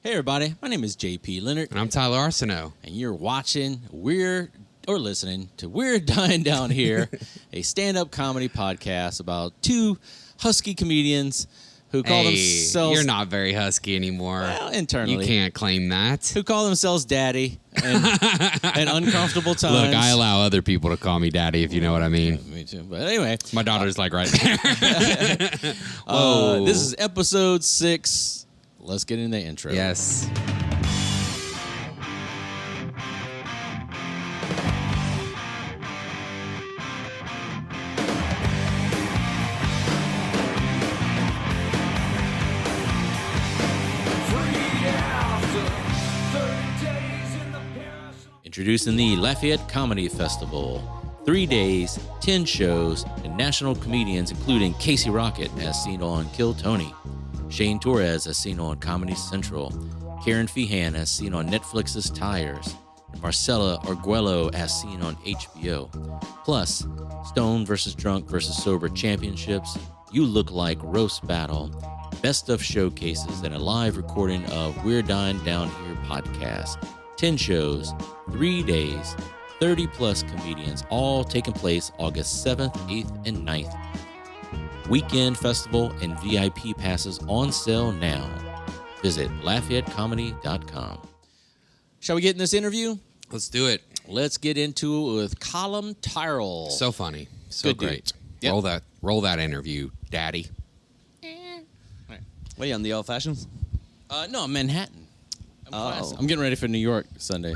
Hey everybody, my name is JP Leonard. And I'm Tyler Arceneaux. And you're watching listening to We're Dying Down Here, a stand-up comedy podcast about two husky comedians who call themselves... You're not very husky anymore. Well, internally. You can't claim that. Who call themselves daddy and uncomfortable times. Look, I allow other people to call me daddy, if you know what I mean. Yeah, me too. But anyway. My daughter's like right there. This is episode 6. Let's get into the intro. Yes. Introducing the Lafayette Comedy Festival. 3 days, 10 shows, and national comedians including Casey Rocket as seen on Kill Tony, Shane Torres as seen on Comedy Central, Karen Feehan as seen on Netflix's Tires, and Marcella Arguello as seen on HBO. Plus, Stone vs. Drunk vs. Sober Championships, You Look Like Roast Battle, Best of Showcases, and a live recording of We're Dying Down Here podcast. 10 shows, 3 days, 30-plus comedians, all taking place August 7th, 8th, and 9th. Weekend festival and VIP passes on sale now. Visit LafayetteComedy.com. Shall we get in this interview? Let's do it. Let's get into it with Colum Tyrrell. So funny. So Good great. Yep. Roll that interview, daddy. What are you on, the old fashions? No, Manhattan. Oh. I'm getting ready for New York Sunday.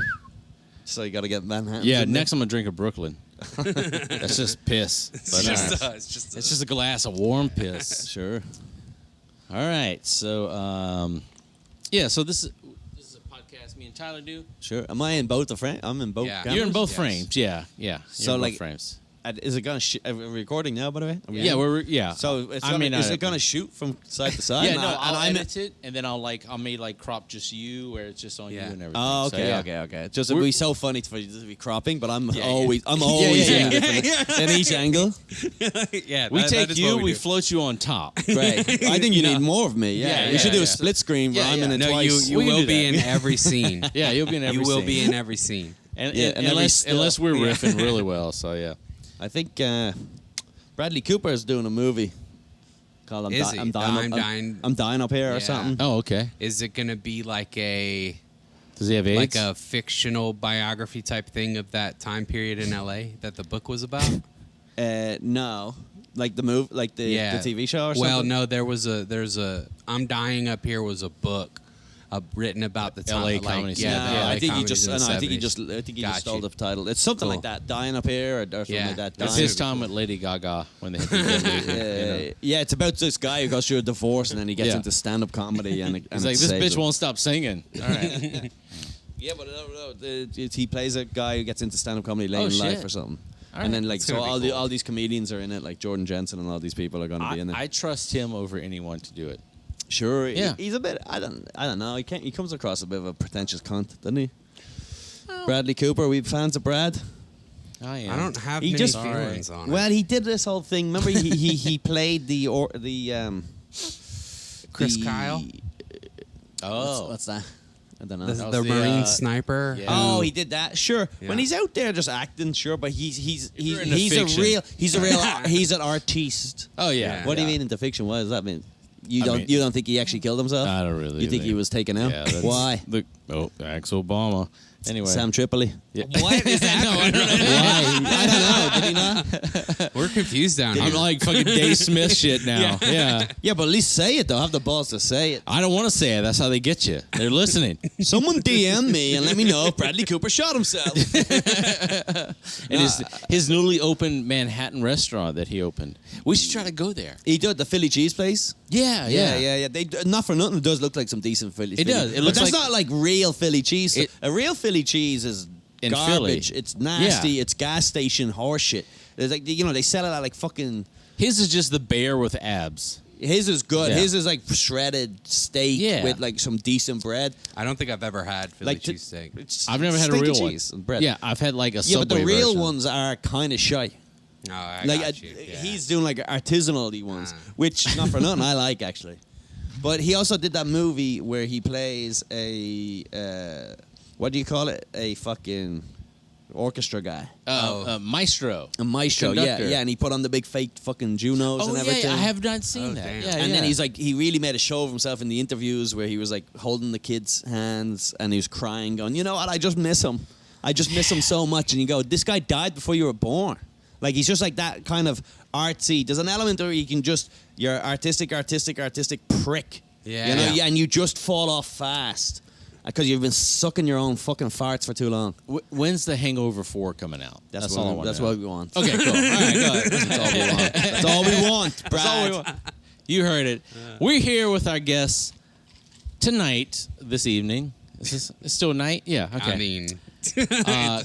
So you got to get Manhattan. Yeah, next I'm going to drink a Brooklyn. That's just piss. But, It's just a glass of warm piss. Sure. All right. So, so this is a podcast me and Tyler do. Sure. Am I in both the frames? I'm in both Yeah. cameras? You're in both Yes. frames. Yeah. You're So, in like, both frames. Is it going to are we recording now, by the way? Yeah, we're. So it's is it going to shoot from side to side? Yeah, no, I'll I'm edit it, and then I'll crop just you, where it's just on you Yeah. and everything. Oh, So, okay, yeah. okay. Just it'd be so funny for you to be cropping, but I'm Yeah, always yeah. in different in each angle. Yeah, We take that is you, what we do. float you on top. Great. I think you need more of me. Yeah, we should do yeah. a split screen where Yeah, I'm in yeah. it No, twice. you We can will do be that. in every scene. Yeah, you'll be in every You will scene. be in every scene. Yeah, and every unless still. we're riffing really well. So yeah. I think Bradley Cooper is doing a movie called Is he? I'm Dying Up Here or Yeah. something. Oh, okay. Is it going to be like a Does he have AIDS? like a fictional biography type thing of that time period in LA that the book was about? No, like the move, like the TV show or something. Well, no, there's a I'm Dying Up Here was a book written about the time LA like, comedy scene. yeah, No, the LA I think he comedies just. in No, the I think he 70s. just. I think he Got just stole you. the title. It's something Cool. like that. Dying Up Here or something Yeah. like that. It's Dying. his time with Lady Gaga when they hit the Yeah, it's about this guy who goes through a divorce and then he gets Yeah. into stand-up comedy and He's like, this bitch won't stop singing. All right. Yeah, but he plays a guy who gets into stand-up comedy late in life shit. or something. All And then right. like It's so gonna be cool. all these comedians are in it, like Jordan Jensen and all these people are going to be in it. I trust him over anyone to do it. Sure, Yeah. he's a bit. I don't know. He comes across a bit of a pretentious cunt, doesn't he? Bradley Cooper. We fans of Brad. I am. I don't have He many just- feelings on Well, it. he did this whole thing. Remember, he played the Chris the- Kyle, Oh. what's that? I don't know. the, That the was the, Marine uh, sniper. yeah. Oh, who- he did that. Sure. Yeah. When he's out there just acting, sure, but he's you're into he's a fiction. real he's an artiste. Oh, yeah. Yeah. What do you mean into fiction? What does that mean? You I don't mean- you don't think he actually killed himself? I don't really You think he was taken out? Yeah, that's- Why? Look, ex Obama. Anyway. Sam Tripoli. Yeah. What is that? No, I don't know. Why? I don't know. Did he not? We're confused down here. I'm like fucking Dave Smith shit now. Yeah. Yeah, but at least say it though. Have the balls to say it. I don't want to say it. That's how they get you. They're listening. Someone DM me and let me know if Bradley Cooper shot himself. And his newly opened Manhattan restaurant that he opened. We should try to go there. He did the Philly cheese place. Yeah. Yeah. They not for nothing. It does look like some decent Philly. It does. It But looks that's like- not like real Philly cheese. It- A real Philly cheese is In garbage. Philly. It's nasty. Yeah. It's gas station horseshit. There's like they sell it at like fucking. His is just the bear with abs. His is good. Yeah. His is like shredded steak Yeah. with like some decent bread. I don't think I've ever had Philly Like cheesesteak. it's I've never had a steak real and one. cheese and bread. Yeah, I've had like a Yeah, but the Subway real version. ones are kind of shy. No, I Like got you. Yeah. he's doing like artisanal ones, Ah. which not for nothing I like actually. But he also did that movie where he plays a what do you call it? A fucking orchestra guy. Maestro. A maestro, Conductor. yeah, and he put on the big fake fucking Junos and everything. I have not seen that. damn. Yeah, And yeah. then he's like, he really made a show of himself in the interviews where he was like holding the kids' hands and he was crying, going, you know what, I just miss him. I just miss him so much. And you go, this guy died before you were born. Like, he's just like that kind of artsy. There's an element where you can just, you're artistic prick. Yeah. You know, Yeah. and you just fall off fast because you've been sucking your own fucking farts for too long. When's The Hangover 4 coming out? That's all I want. That's what we want. Okay, cool. All right, go ahead. That's all we want. That's all we want, Brad. That's all we want. You heard it. We're here with our guests tonight, this evening. Is this still night? Yeah, okay. I mean,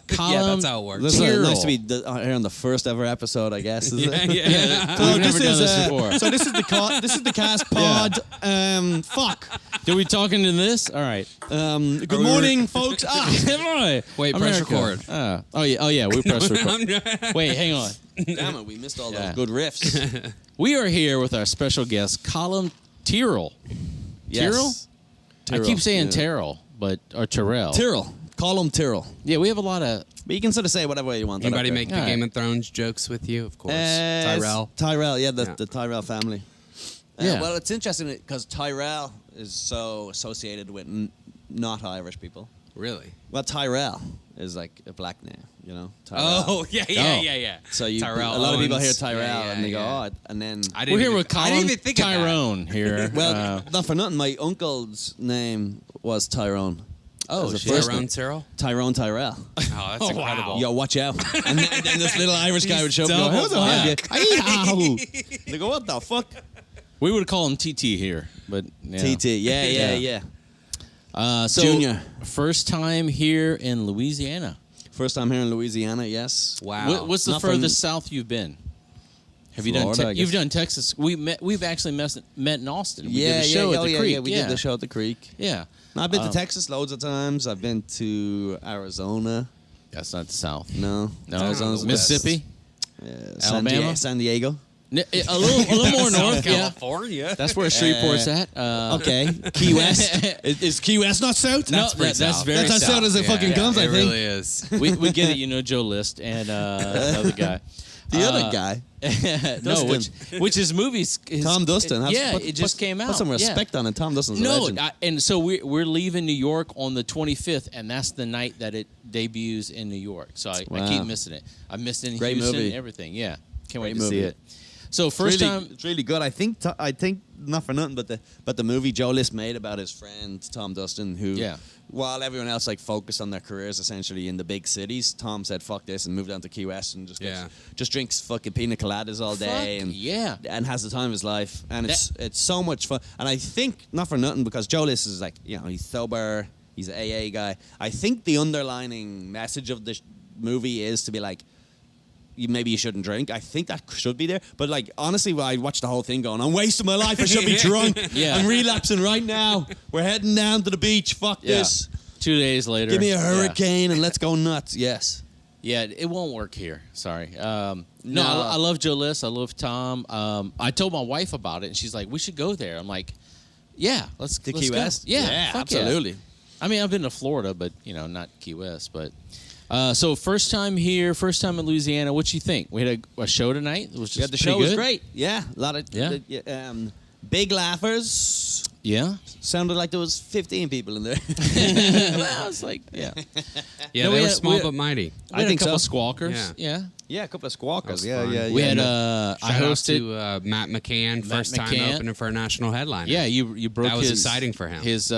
Colum that's how it works. This is Tyrrell. nice to be here on the first ever episode, I guess. Is it? We've never done this before. So this is the cast pod. Fuck. Did we talk into this? All right. Good morning, folks. Wait, press record. Oh yeah, we press record. Wait, hang on. Damn it, we missed all Yeah. those good riffs. We are here with our special guest, Colum Tyrrell. Tyrrell? I keep saying Tyrrell, or Tyrrell. Tyrrell. Colum Tyrrell. Yeah, we have a lot of. But you can sort of say whatever way you want. Anybody make the All right. Game of Thrones jokes with you? Of course. Tyrell. Tyrell, yeah, Yeah. the Tyrell family. Yeah. Well, it's interesting because Tyrell is so associated with not Irish people. Really? Well, Tyrell is like a black name, you know? Tyrell. Oh, yeah. So you, Tyrell a lot of people Owens. hear Tyrell Yeah, and they go, yeah. oh, and then... We're here with I didn't Colum even think of that. Tyrone here. Well, not for nothing, my uncle's name was Tyrone. Oh, As a shit. first Tyrone name. Tyrrell? Tyrone Tyrell. Oh, that's incredible. Yo, watch out. And then this little Irish guy would show up and go, double "How's black." it?" They go, what the fuck? We would call him TT here, but yeah. TT, yeah. So Junior. first time here in Louisiana. First time here in Louisiana, yes. Wow. What's the Not from- furthest south you've been? Have you Florida, I done? guess. You've done Texas. We've actually met in Austin. We Yeah, did a show at the Creek. yeah. We did the show at the Creek. Yeah. No, I've been to Texas loads of times. I've been to Arizona. That's not the south. No. No. Arizona's the Mississippi. best. Alabama? San Diego. A little more north. Yeah. California. That's where Shreveport's at. Okay. Key West. is Key West not south? No, pretty that's south. very That's as south. south as it fucking comes, I It think. really is. We get it. You know Joe List and another guy. The other guy. No, Dustin. which his movies. Tom Dustin. It just came out. Put some Yeah. respect on it. Tom Dustin's a No, legend. and so we're leaving New York on the 25th, and that's the night that it debuts in New York. So I Wow. keep missing it. I missed it in Great Houston, movie. everything. Yeah, can't wait Great to see movie. it. So first time, It's really good. I think not for nothing, but the movie Joe List made about his friend Tom Dustin, who while everyone else like focused on their careers essentially in the big cities, Tom said fuck this and moved down to Key West and just drinks fucking pina coladas all day and has the time of his life, and it's so much fun. And I think not for nothing because Joe List is like, you know, he's sober, he's an AA guy. I think the underlining message of the movie is to be like, maybe you shouldn't drink. I think that should be there. But like honestly, I watched the whole thing going, I'm wasting my life. I should be drunk. Yeah. I'm relapsing right now. We're heading down to the beach. Fuck this. 2 days later, Give me a hurricane and let's go nuts. Yes. Yeah, it won't work here. Sorry. No, I love Joe List. I love Tom. I told my wife about it, and she's like, "We should go there." I'm like, "Yeah, let's To let's Key go." West? Yeah, fuck yeah. absolutely. I mean, I've been to Florida, but not Key West. But so first time here, first time in Louisiana. What you think? We had a show tonight. It was just Yeah, the show pretty was good. great. Yeah, a lot of big laughers. Yeah. Sounded like there was 15 people in there. Well, it's like Yeah, No, they we were had- small we- but mighty. we had think a couple so. squawkers. Yeah. Yeah, a couple of squawkers. That was fun. We had no. I Shout out hosted. to Matt McCann, first time McCann. opening for a national headliner. Yeah, you broke That was his, exciting for him. His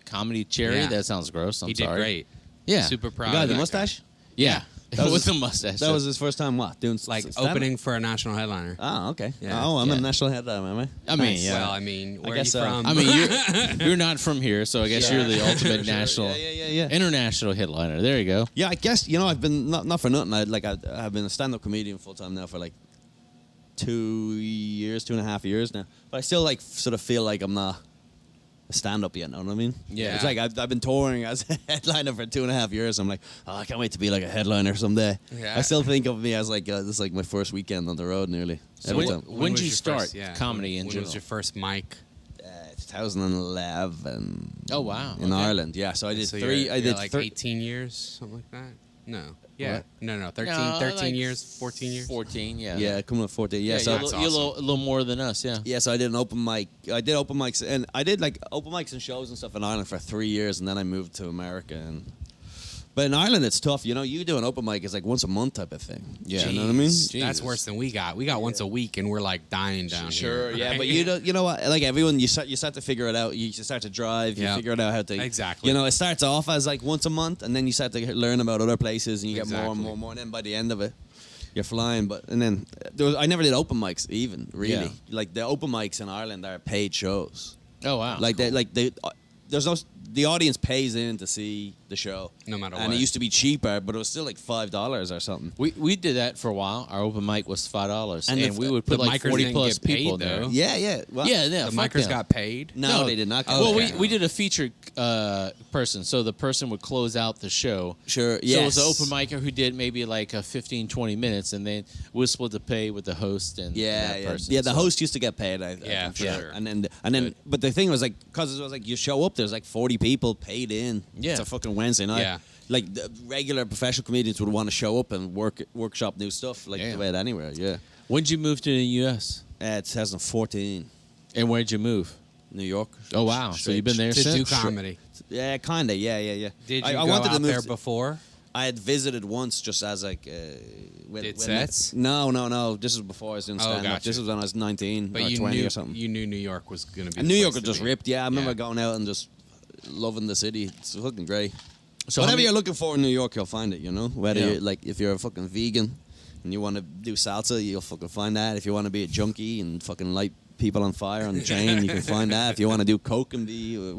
comedy cherry. Yeah. That sounds gross. I'm he did sorry. great. Yeah. Super proud. The guy of with the that mustache? Yeah. That was with his- the mustache. That was his first time what? Doing Like stand-up? opening for a national headliner. Oh, okay. Yeah. Oh, I'm Yeah. a national headliner, am I? I mean, Nice. yeah. Well, I mean, where are you guess so. from? I mean, you're not from here, so I guess you're the ultimate national, Yeah. international headliner. There you go. Yeah, I guess I've been not for nothing. I've been a stand-up comedian full time now for like 2.5 years now. But I still like sort of feel like I'm not a stand-up yet. Know what I mean? Yeah. It's like I've been touring as a headliner for 2.5 years. I'm like, oh, I can't wait to be like a headliner someday. Yeah. I still think of me as like this is like my first weekend on the road nearly. So Every when- time. when did was you your start first- comedy in when general? was your first mic? 2011. Oh wow! In Ireland, yeah. So I did So three. I did like 18 years, something like that. No, yeah, What? no, 13, No, 13 like years, 14 years. 14, yeah. Yeah, coming up 14. Yeah, Yeah, so you're, that's you're a awesome. little more than us, yeah. yeah, so I did an open mic. I did open mics, and I did like open mics and shows and stuff in Ireland for 3 years, and then I moved to America. But in Ireland, it's tough. You know, you do an open mic, it's like once a month type of thing. Yeah. You know what I mean? Jeez, that's worse than we got. We got once a week, and we're like dying down Sure, here. yeah, right? but you know what? Like everyone, you start to figure it out. You start to drive. You Yeah. figure it out how to Exactly. You know, it starts off as like once a month, and then you start to learn about other places, and you get more and Exactly. more and more. And then by the end of it, you're flying. And then I never did open mics even really. Yeah. Like the open mics in Ireland are paid shows. Oh wow! There's no. The audience pays in to see the show, No matter and what. it used to be cheaper, but it was still like $5 or something. we did that for a while. Our open mic was $5, And and the- we would put the like micers 40 didn't plus get paid, people there. though. Yeah. Well, Yeah, The fuck micers them. got paid. No, they did not. get Well, paid. we did a featured person, so the person would close out the show. Sure. So Yes. it was an open micer who did maybe like 15, 20 minutes, and then we'll split the pay with the host and that person. Yeah, the So- host used to get paid. Yeah, for sure. And then, but the thing was like, because it was like you show up, there's like 40 people paid in. Yeah. It's a fucking Wednesday night. Yeah. Like the regular professional comedians would want to show up and workshop new stuff like Yeah. the way it anywhere. Yeah. When did you move to the U.S.? 2014, And where'd you move? New York. Oh wow! So you've been there To since? do comedy. Yeah, kinda. Yeah. Did I you go wanted to out move there to- before? I had visited once, just as like. Did sets? No. This was before I was doing Oh, stand up. gotcha. This was when I was 19 But or you 20 knew or something. you knew New York was going to be. And the New place York was to just be. ripped. Yeah, I remember Yeah. going out and just loving the city. It's fucking great. So Whatever how many- you're looking for in New York, you'll find it. You know, whether Yeah. you're, like if you're a fucking vegan and you want to do salsa, you'll fucking find that. If you want to be a junkie and fucking light people on fire on the train, you can find that. If you want to do coke and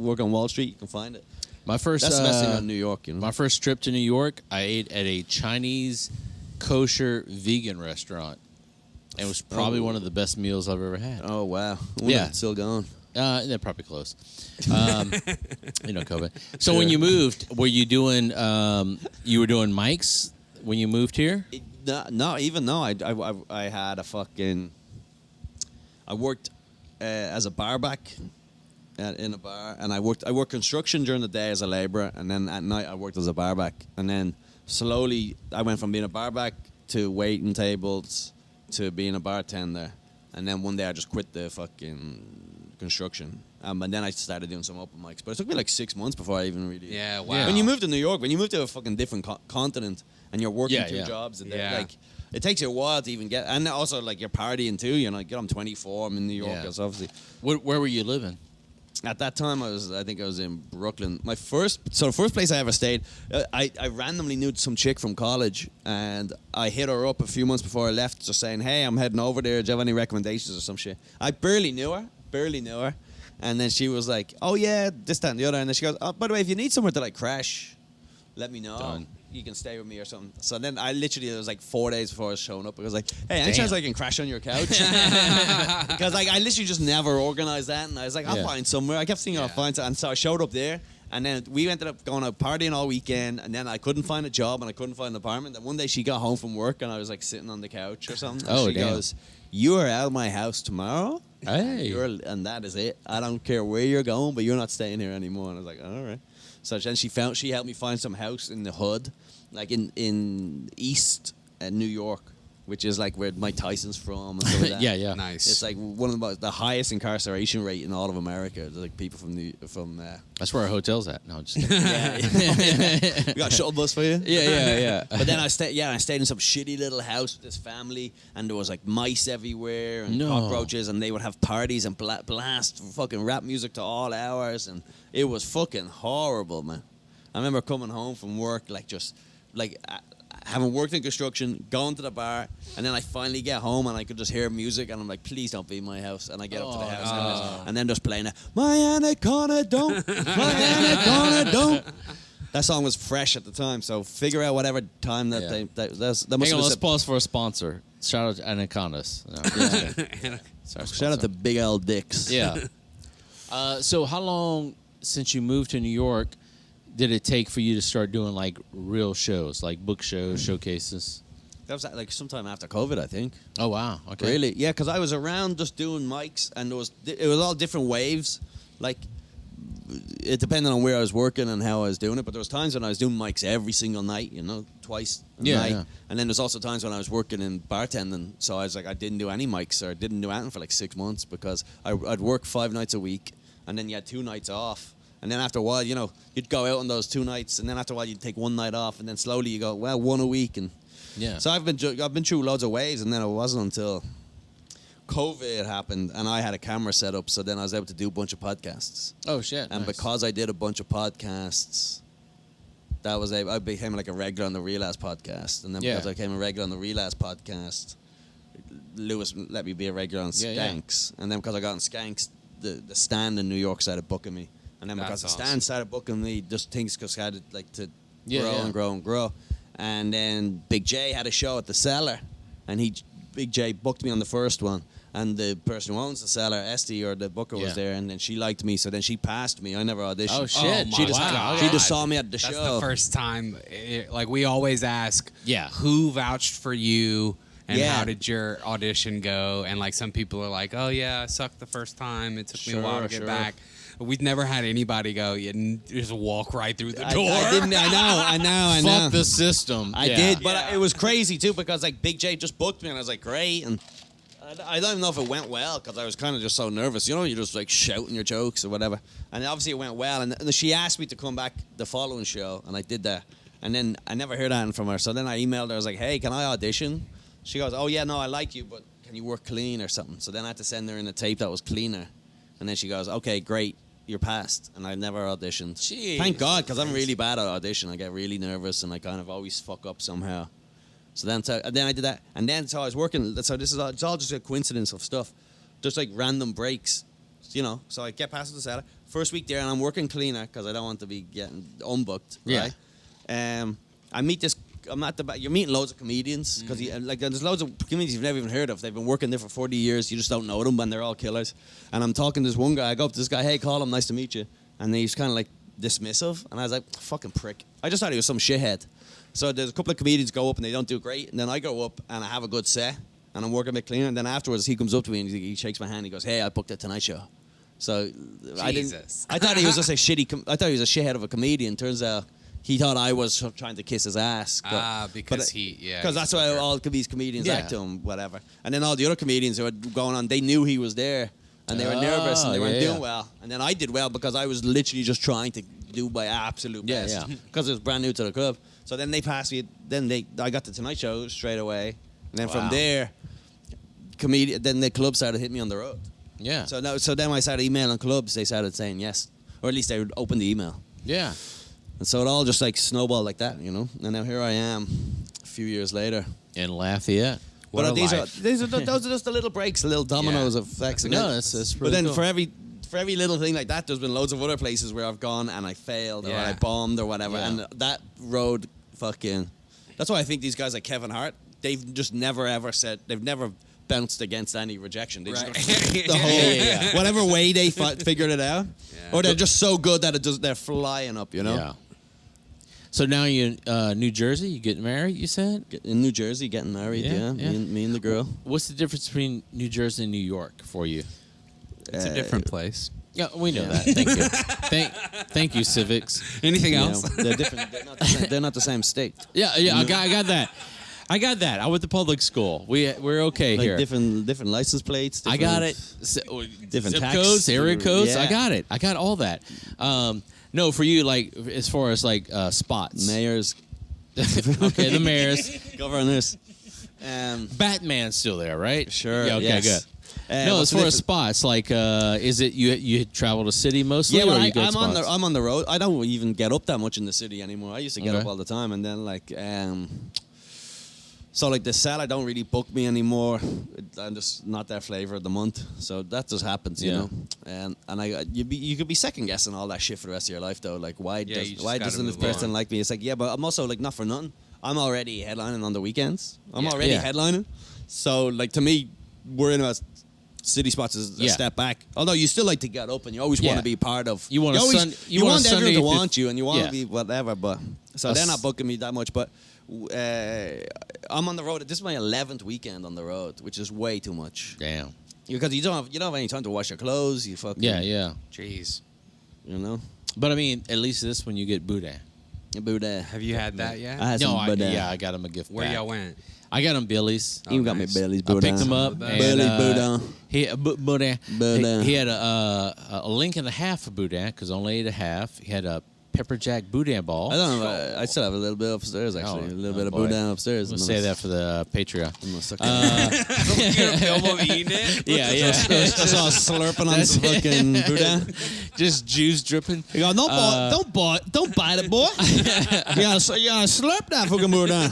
work on Wall Street, you can find it. My first That's the best thing about New York. You know, my first trip to New York, I ate at a Chinese kosher vegan restaurant. And it was probably one of the best meals I've ever had. oh wow, Yeah. it's still going. They're probably close. COVID. So when you moved, were you doing? You were doing mics when you moved here? I had a fucking. I worked as a barback in a bar, and I worked construction during the day as a labourer, and then at night I worked as a barback, and then slowly I went from being a barback to waiting tables to being a bartender, and then one day I just quit the fucking construction. And then I started doing some open mics, but it took me like 6 months before I even really. Yeah, wow. When you move to New York, when you move to a fucking different continent, and you're working Yeah, two yeah. jobs, and Yeah. like it takes you a while to even get, and also like you're partying too. You know, like, I'm 24, I'm in New York. Yeah. So obviously, Where were you living? at that time I think I was in Brooklyn. The first place I ever stayed, I randomly knew some chick from college, and I hit her up a few months before I left, just saying, "Hey, I'm heading over there. Do you have any recommendations or some shit?" I barely knew her. And then she was like, "Oh yeah, this, that, and the other." And then she goes, "Oh, by the way, if you need somewhere to like crash, let me know. Done. You can stay with me or something." So then I literally, it was like 4 days before I was showing up. I was like, "Hey, any chance Damn. I can crash on your couch?" Because like I literally just never organized that, and I was like, "I'll Yeah. find somewhere." I kept thinking I'll Yeah. find somewhere, and so I showed up there. And then we ended up going out partying all weekend, and then I couldn't find a job and I couldn't find an apartment. And one day she got home from work, and I was like sitting on the couch or something. And Oh, she damn. goes, "You are out of my house tomorrow." Hey. And that is it. I don't care where you're going, but you're not staying here anymore. And I was like, all right. So then she helped me find some house in the hood, like in East New York, which is like where Mike Tyson's from and stuff like that. Yeah. Nice. It's like one of the highest incarceration rate in all of America. There's like people from That's where our hotel's at. No, just kidding. we got a shuttle bus for you. yeah. But then I stayed in some shitty little house with this family, and there was like mice everywhere and No. cockroaches, and they would have parties and blast fucking rap music to all hours, and it was fucking horrible, man. I remember coming home from work, having worked in construction, going to the bar, and then I finally get home and I could just hear music, and I'm like, please don't be in my house. And I get up to the house and then just playing it, my anaconda don't, my anaconda don't. That song was fresh at the time, so figure out whatever time that Yeah. that must Hang have on, let's said, pause for a sponsor. Shout out to Anacondas. No, it's our shout out sponsor. to Big L Dicks. Yeah. So how long since you moved to New York did it take for you to start doing like real shows, like book shows, showcases? That was like sometime after COVID, I think. Oh wow. Okay. Really? Yeah, because I was around just doing mics, and it was all different waves. like, it depended on where I was working and how I was doing it. But there was times when I was doing mics every single night, you know, twice a night. Yeah. And then there's also times when I was working in bartending. So I was like, I didn't do any mics or I didn't do anything for like 6 months because I'd work 5 nights a week and then you had 2 nights off. And then after a while, you know, you'd go out on those 2 nights and then after a while you'd take 1 night off and then slowly you go, well, 1 a week. And so I've been through loads of waves, and then it wasn't until COVID happened and I had a camera set up, so then I was able to do a bunch of podcasts. Oh shit! And because I did a bunch of podcasts, I became like a regular on the Real Ass podcast, and then because I became a regular on the Real Ass podcast, Lewis let me be a regular on Skanks, and then because I got on Skanks, the Stand in New York started booking me, and then because the Stand started booking me, just things just had like to grow and grow and grow, and then Big J had a show at the Cellar, and Big J booked me on the first one. And the person who owns the Cellar, Esty, or the booker, was there, and then she liked me, so then she passed me. I never auditioned. Oh, shit. She just saw me at the show. That's the first time. Like, we always ask, who vouched for you, and how did your audition go? And, like, some people are like, oh, yeah, I sucked the first time. It took me a while to get back. But we've never had anybody go and just walk right through the door. I know. Fuck the system. I did, but it was crazy, too, because, like, Big J just booked me, and I was like, great, and I don't even know if it went well because I was kind of just so nervous. You know, you're just like shouting your jokes or whatever. And obviously it went well. And she asked me to come back the following show, and I did that. And then I never heard anything from her. So then I emailed her. I was like, hey, can I audition? She goes, oh, yeah, no, I like you, but can you work clean or something? So then I had to send her in a tape that was cleaner. And then she goes, okay, great, you're passed. And I never auditioned. Jeez. Thank God, because I'm really bad at audition. I get really nervous, and I kind of always fuck up somehow. So then I did that, and then so I was working. So it's all just a coincidence of stuff, just like random breaks, you know. So I get past the Cellar first week there, and I'm working cleaner because I don't want to be getting unbooked. Right? I meet this. I'm at the back. You're meeting loads of comedians because like there's loads of comedians you've never even heard of. They've been working there for 40 years. You just don't know them, and they're all killers. And I'm talking to this one guy. I go up to this guy. Hey, Colum, nice to meet you. And he's kind of like dismissive, and I was like, fucking prick. I just thought he was some shithead. So there's a couple of comedians go up and they don't do great, and then I go up and I have a good set, and I'm working a bit cleaner, and then afterwards he comes up to me and he shakes my hand and he goes, hey, I booked a Tonight Show. So I thought he was just a I thought he was a shithead of a comedian. Turns out he thought I was trying to kiss his ass. Because that's why all these comedians act to him, whatever. And then all the other comedians who were going on, they knew he was there, and they were nervous and they weren't doing well. And then I did well because I was literally just trying to do my absolute best because it was brand new to the club. So then they passed me. Then I got the Tonight Show straight away, and then from there, then the club started hitting me on the road. Yeah. So then I started emailing clubs. They started saying yes, or at least they would open the email. Yeah. And so it all just like snowballed like that, you know. And now here I am, a few years later in Lafayette. But those are just the little breaks, the little dominoes of effects. No, that's really But then cool. for every little thing like that, there's been loads of other places where I've gone and I failed or I bombed or whatever. Yeah. And that road fucking... That's why I think these guys like Kevin Hart, they've just never ever said... They've never bounced against any rejection. They just the whole... Whatever way they figured it out. Yeah. Or they're just so good that they're flying up, you know? Yeah. So now you're in New Jersey, you getting married, you said? In New Jersey, getting married, yeah. Me and the girl. What's the difference between New Jersey and New York for you? It's a different place. Yeah, we know that. Thank you. Thank you, Civics. Anything else? They're different. They're not the same state. Yeah, I got that. I went to public school. We're okay like here. Different license plates. I got it. Different zip tax codes, area codes. Yeah. I got it. I got all that. No, for you, like as far as like spots, mayors. Okay, the mayors, governors. Batman's still there, right? Sure. Yeah, okay, yes. good. No, as far as spots, like, is it you travel to city mostly? Yeah, or well, I'm on the road. I don't even get up that much in the city anymore. I used to get up all the time, and then like, so like the Cellar don't really book me anymore. I'm just not their flavor of the month, so that just happens, you know. And you could be second guessing all that shit for the rest of your life, though. Like, why doesn't this person like me? It's like, yeah, but I'm also like not for nothing. I'm already headlining on the weekends. I'm already headlining, so like to me, worrying about city spots is a step back. Although you still like to get up and you always want to be part of. You want everyone to want you and you want to be whatever. But so they're not booking me that much. But I'm on the road. This is my 11th weekend on the road, which is way too much. Damn. Because you don't have any time to wash your clothes. You fucking Jeez. You know. But I mean, at least this when you get boudin. Boudin. Have you had that yet? I had some boudin. I got him a gift. Where back. y'all went? I got him Billy's. You got me Billy's boudin. I picked him up. Billy's boudin. Boudin. Boudin. He had a link and a half of boudin because only ate a half. He had a pepper jack boudin ball. I don't know. I still have a little bit upstairs, actually. A little bit of boudin upstairs. We'll say that for the Patreon. Film of eating it? Yeah. Just all slurping on some fucking boudin. Just juice dripping. You go, don't bite it, boy. you gotta slurp that fucking boudin.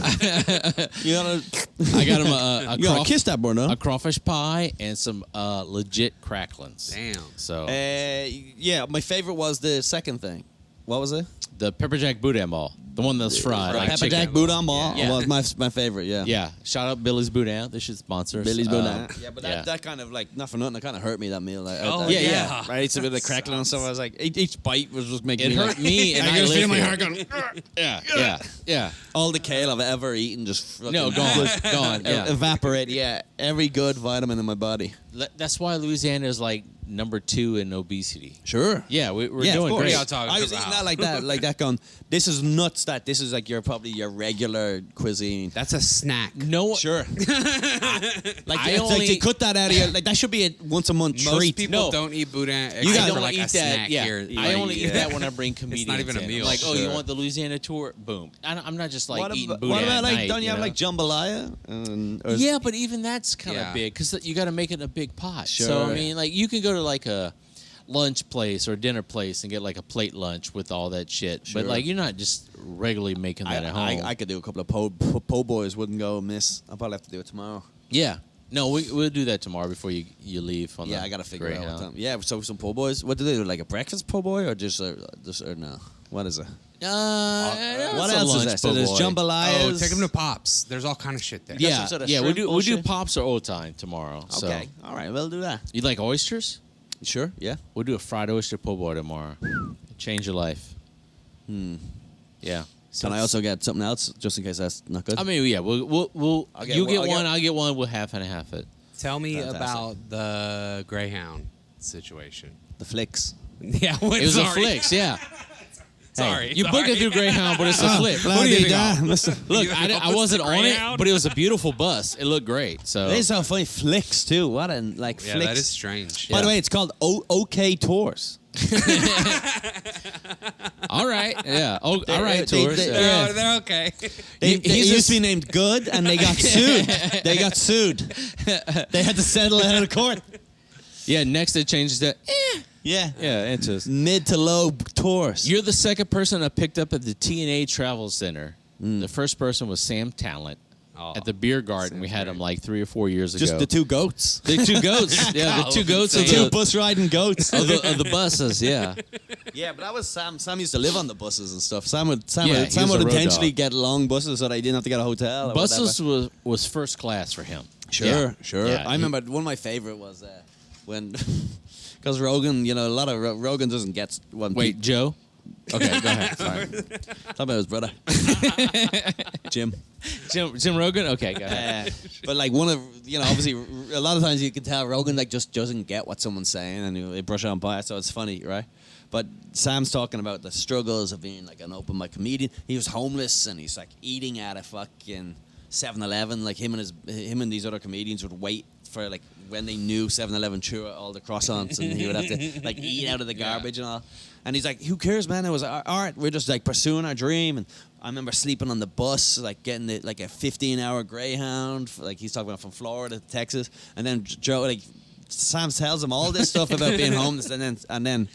I got him you gotta kiss that boudin. a crawfish pie and some legit cracklins. Damn. So yeah, my favorite was the second thing. What was it? the pepper jack boudin ball, the one that's fried. Like pepper jack boudin ball was my favorite. Yeah. Yeah. Shout out Billy's Boudin. They should sponsor us. Billy's Boudin. Yeah, but that kind of like not for nothing. It kind of hurt me that meal. Like, yeah. Right. So with the crackling and stuff, I was like, each bite was just making It me hurt me, and I I was feeling my live heart here. going. Yeah. All the kale I've ever eaten just fucking Gone. Yeah. evaporate. Yeah, every good vitamin in my body. That's why Louisiana is like number 2 in obesity. Sure. Yeah, we're of doing course. great. Y'all talking I was about? eating that like that going, this is nuts that this is like probably your regular cuisine. That's a snack. No, Sure. Like, I it's only- like to cut that out of your, like that should be a once a month Most treat. people No. don't eat boudin You except don't for like eat a that. snack Yeah, here. I only eat that when I bring comedians. not even a in. meal. Like, oh, you Sure. want the Louisiana tour? Boom. I'm not just like eating boudin what about at like, night, don't you have know? like jambalaya? Yeah, but even that's kind of Yeah. big because you got to make it in a big pot. So Sure. I mean, like you can go to like a lunch place or dinner place and get like a plate lunch with all that shit. Sure. But like you're not just regularly making that at home. I could do a couple of po' boys, wouldn't go amiss. I'll probably have to do it tomorrow. Yeah. No, we'll do that tomorrow before you leave. On Yeah, the I gotta figure out what Greyhound. time. Yeah, so some po' boys. What do they do? Like a breakfast po' boy or just or no? What is it? What else is there? So there's jambalayas. Oh, take them to Pops. There's all kind of shit there. Yeah, some sort of yeah. We shrimp do bullshit? pops or old time tomorrow. So. Okay, all right, we'll do that. You like oysters? Sure, yeah. We'll do a fried oyster po' boy tomorrow. Change your life. Yeah. Can I also get something else just in case that's not good? I mean, yeah. We'll I'll get you one- get I'll one. get- I'll get one. We'll half and half it. Tell me Fantastic. about the Greyhound situation. the flicks. Yeah, It was a flicks. Yeah. Sorry. You book it through Greyhound, but it's a flick. What do you think? Look, You I wasn't on it, Greyhound? but it was a beautiful bus. It looked great. So They so funny. Flicks too. What and like Yeah, flicks. that is strange. By the Yeah. way, it's called OK Tours. all right, yeah. Oh, all right, they- tours. they- yeah. yeah. Oh, they're okay. They He's used a- to be named Good, and they got sued. They got sued. They had to settle it out of court. Yeah, next they changed it. Yeah. Yeah, interest. Mid to low tours. You're the second person I picked up at the TNA Travel Center. The first person was Sam Talent at the beer garden. We had him like 3 or 4 years Just ago. the two goats. The two goats. Yeah, the two goats The of two the, bus riding goats. of the buses. Yeah. Yeah, but that was Sam. Sam used to live on the buses and stuff. Sam would Yeah, he Sam was would a road intentionally dog. get long buses so that he didn't have to get a hotel. Or Buses whatever. was first class for him. Sure, Yeah. sure. Yeah, I remember one of my favorite was when, because Rogan, a lot of Rogan doesn't get one. Wait, Joe? Okay, go ahead. Sorry. Talk about his brother, Jim. Jim Rogan? Okay, go ahead. But like one of obviously a lot of times you can tell Rogan like just doesn't get what someone's saying and they brush on by it, so it's funny, right? But Sam's talking about the struggles of being like an open mic comedian. He was homeless and he's like eating at a fucking 7-Eleven. Like him and these other comedians would wait for like when they knew 7-Eleven threw out all the croissants and he would have to like eat out of the garbage and all. And he's like, who cares, man? It was art. We're just like pursuing our dream. And I remember sleeping on the bus, like getting like a 15-hour Greyhound. Like he's talking about from Florida to Texas. And then Joe, like Sam tells him all this stuff about being homeless. And then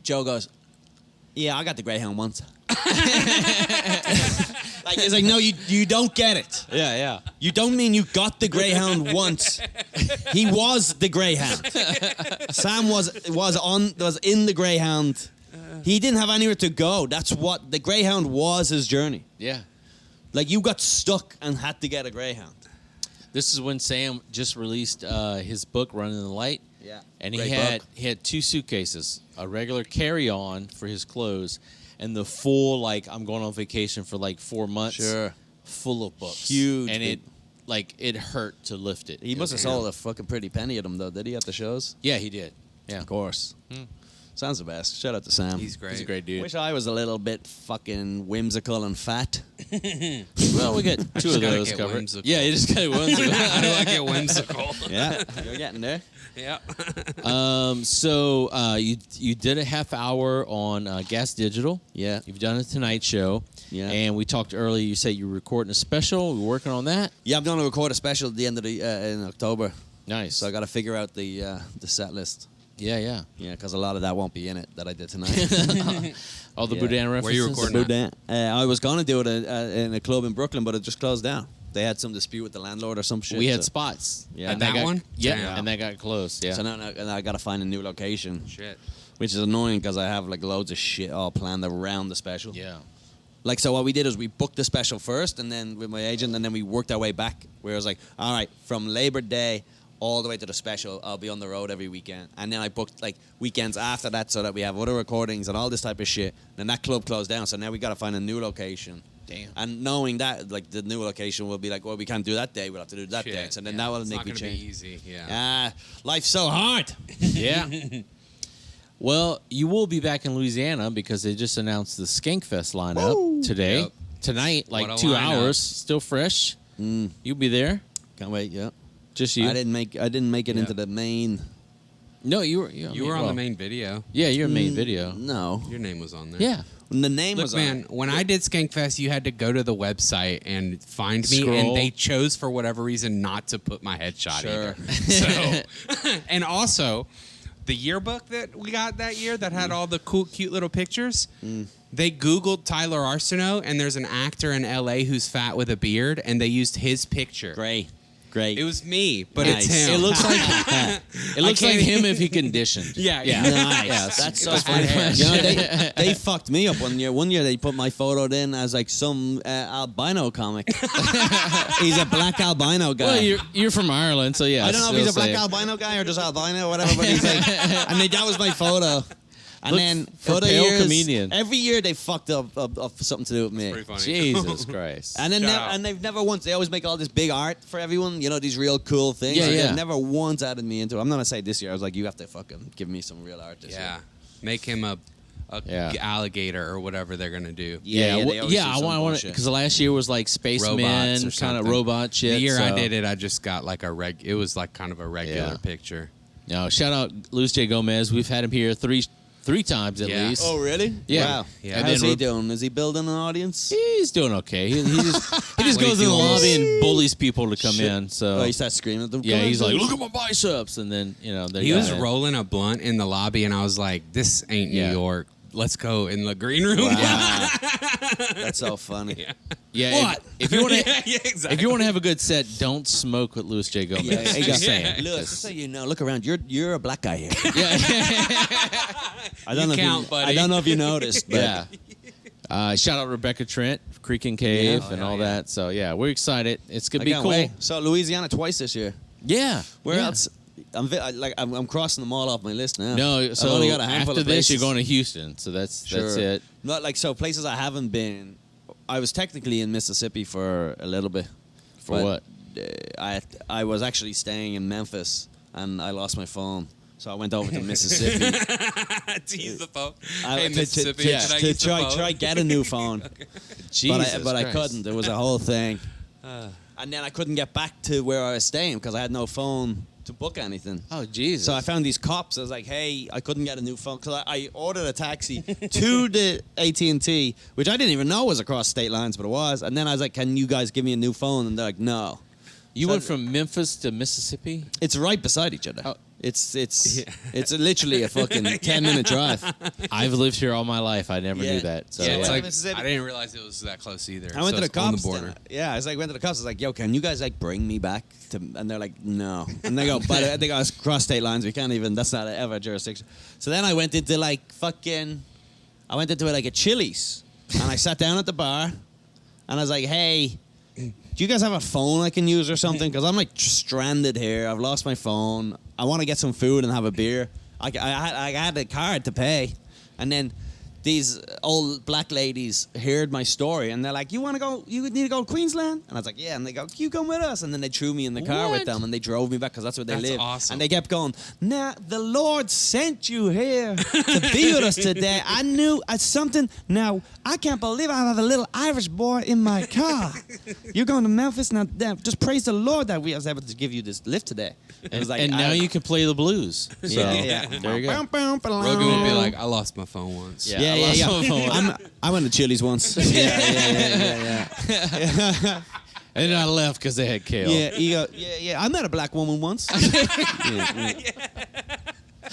Joe goes, yeah, I got the Greyhound once. Like it's like, no, you don't get it. Yeah. You don't mean you got the Greyhound once. He was the Greyhound. Sam was in the Greyhound. He didn't have anywhere to go. That's what the Greyhound was, his journey. Yeah. Like you got stuck and had to get a Greyhound. This is when Sam just released his book, Running the Light. Yeah. And Great he had 2 suitcases, a regular carry-on for his clothes, and the full, like, I'm going on vacation for like 4 months. Sure. Full of books. Huge. And like it hurt to lift it. He must have sold a fucking pretty penny of them, though, did he, at the shows? Yeah, he did. Yeah. Of course. Sam's the best. Shout out to Sam. He's great. He's a great dude. Wish I was a little bit fucking whimsical and fat. Well, we got two of those covered. Whimsical. Yeah, you just got whimsical. How do I get whimsical? Yeah, you're getting there. Yeah. So you did a half hour on Gas Digital. Yeah. You've done a Tonight Show. Yeah. And we talked earlier. You said you were recording a special. We're working on that. Yeah, I'm going to record a special at the end of the in October. Nice. So I got to figure out the set list. Yeah. Yeah, because a lot of that won't be in it that I did tonight. All the Yeah. Boudin references. Where you recording Boudin. I was going to do it in a club in Brooklyn, but it just closed down. They had some dispute with the landlord or some shit. We had so- spots. Yeah. And That got, one? Yeah, Damn. and that got closed. Yeah. So now I got to find a new location, Shit. which is annoying because I have like loads of shit all planned around the special. Yeah. Like, so what we did is we booked the special first, and then with my agent, and then we worked our way back. Where I was like, all right, from Labor Day all the way to the special, I'll be on the road every weekend. And then I booked like weekends after that so that we have other recordings and all this type of shit. And that club closed down, so now we got to find a new location. Damn. And knowing that, like, the new location will be like, well, we can't do that day, we'll have to do that day. Shit. So then Yeah, that will it's make not me gonna change. be easy. Yeah. Life's so hard. Yeah. Well, you will be back in Louisiana because they just announced the Skankfest lineup today. Yep. Tonight, like What a 2 lineup. hours, still fresh. You'll be there. Can't wait, yeah. Just you. I didn't make it Yeah. into the main. No, you were. You were on the main video. Yeah, you're in main video. No. Your name was on there. Yeah. The name Look, was man, on. when I did Skankfest, you had to go to the website and find me, Scroll. and they chose for whatever reason not to put my headshot Sure. either. So, and also, the yearbook that we got that year that had all the cool, cute little pictures. They Googled Tyler Arceneaux, and there's an actor in LA who's fat with a beard, and they used his picture. Great. It was me, but Nice. it's him. It looks like it looks like can't- him if he conditioned. Yeah. Nice. Yes. That's so Good funny. hair. You know, they fucked me up one year. One year they put my photo in as like some albino comic. He's a black albino guy. Well, you're from Ireland, so yeah. I don't know if he's a black albino guy or just albino or whatever, but he's like, and that was my photo. And Look then for for the pale years, comedian. every year they fucked up something to do with me. Pretty funny. Jesus Christ. And then Shout out. and they've never once. They always make all this big art for everyone. You know, these real cool things. Yeah, And yeah. They've never once added me into it. I'm not gonna say this year. I was like, you have to fucking give me some real art this year. Yeah. Make him a Yeah. alligator or whatever they're gonna do. Yeah, they always do I some want bullshit. because last year was like spacemen, Robots or kind of something. robot shit. The year I so- did it, I just got like it was like kind of a regular Yeah. picture. No, shout out Luis J. Gomez. We've had him here three times at Yeah. least. Oh, really? Yeah. Wow. Yeah. How's And then he doing? Is he building an audience? He's doing okay. He just What goes he in the doing? lobby and bullies people to come Shit. in. So Oh, he starts screaming at them. yeah, "Come he's on, like, dude." look at my biceps, and then there He you was go. rolling a blunt in the lobby, and I was like, "This ain't New Yeah. York. Let's go in the green room." Wow. That's so funny. Yeah, What? If you want to, yeah, exactly. if you want to have a good set, don't smoke with Luis J. Gomez. Yeah, Just yeah. saying. Look, just so you know, look around. You're a black guy here. Yeah. I don't know. count, if buddy. I don't know if you noticed, but Yeah. Shout out Rebecca Trent, Creek and Cave, Yeah. and Oh, all yeah. that. So yeah, we're excited. It's gonna I be can't cool. wait. So Louisiana twice this year. Yeah. Where yeah. else? I'm crossing them all off my list now. No, so I've only got a handful after of this, places. you're going to Houston. So that's it. Not like so places I haven't been. I was technically in Mississippi for a little bit. For what? I was actually staying in Memphis and I lost my phone, so I went over to Mississippi. to use the phone. I- Hey, to- Mississippi, to, can I to use the phone? try get a new phone. Jesus but I Christ. couldn't. It was a whole thing. And then I couldn't get back to where I was staying because I had no phone to book anything. Oh Jesus! So I found these cops. I was like, "Hey, I couldn't get a new phone because I ordered a taxi to the AT&T, which I didn't even know was across state lines, but it was. And then I was like, "Can you guys give me a new phone?" And they're like, "No." you So- went from Memphis to Mississippi. It's right beside each other. Oh. It's literally a fucking 10-minute drive. I've lived here all my life. I never Yeah. knew that. So Yeah, it's Yeah. like Mississippi. I didn't realize it was that close either. I went So to the it's on cops. the border. I was like, went to the cops. I was like, "Yo, can you guys like bring me back to?" And they're like, "No." And they go, "But I think I was cross state lines. We can't even. That's not ever a jurisdiction." So then I went into like a Chili's, and I sat down at the bar, and I was like, "Hey, do you guys have a phone I can use or something? Because I'm like stranded here. I've lost my phone. I want to get some food and have a beer. I had a card to pay, and then these old black ladies heard my story and they're like, you need to go to Queensland? And I was like, yeah. And they go, you come with us? And then they threw me in the car with them and they drove me back because that's where they live. Awesome. And they kept going, now the Lord sent you here to be with us today. I knew something. Now, I can't believe I have a little Irish boy in my car. You're going to Memphis? Now, just praise the Lord that we was able to give you this lift today. It was like, and now you can play the blues. So, yeah. There you go. Rogan would be like, I lost my phone once. Yeah. I went to Chili's once. Yeah. And then I left because they had kale. Yeah. I met a black woman once.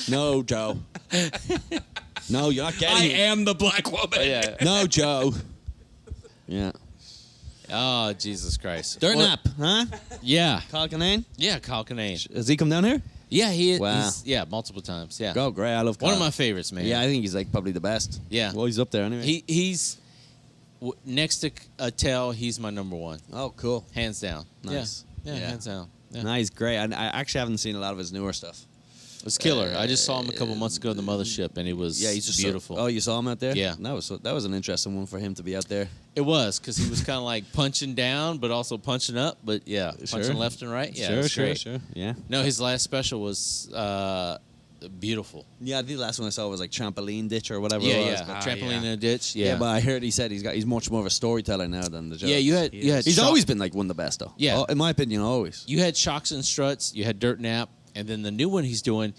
No, Joe. No, you're not getting it. I am the black woman. Yeah. No, Joe. Yeah. Oh, Jesus Christ. Dirt nap, huh? Yeah. Kyle Kinane? Yeah, Kyle Kinane. Has he come down here? Yeah, he is. Wow. Multiple times. Yeah. Oh, great. I love Kyle. One of my favorites, man. Yeah, I think he's like probably the best. Yeah. Well, he's up there anyway. He's next to Theo, he's my number one. Oh, cool. Hands down. Nice. Yeah, hands down. Yeah. No, he's great. I actually haven't seen a lot of his newer stuff. It was killer. I just saw him a couple months ago in the Mothership, and he was he's just beautiful. Oh, you saw him out there? Yeah. That was an interesting one for him to be out there. It was, because he was kind of like punching down, but also punching up. But yeah, punching left and right. Yeah, sure. Yeah. No, his last special was beautiful. Yeah, I think the last one I saw was like Trampoline Ditch or whatever Yeah, it was. yeah. Trampoline in a ditch. Yeah. Yeah, but I heard he said he's much more of a storyteller now than the joke. Yeah, you had He's always been like one of the best though. Yeah. In my opinion, always. You had Shocks and Struts, you had Dirt Nap, and then the new one he's doing.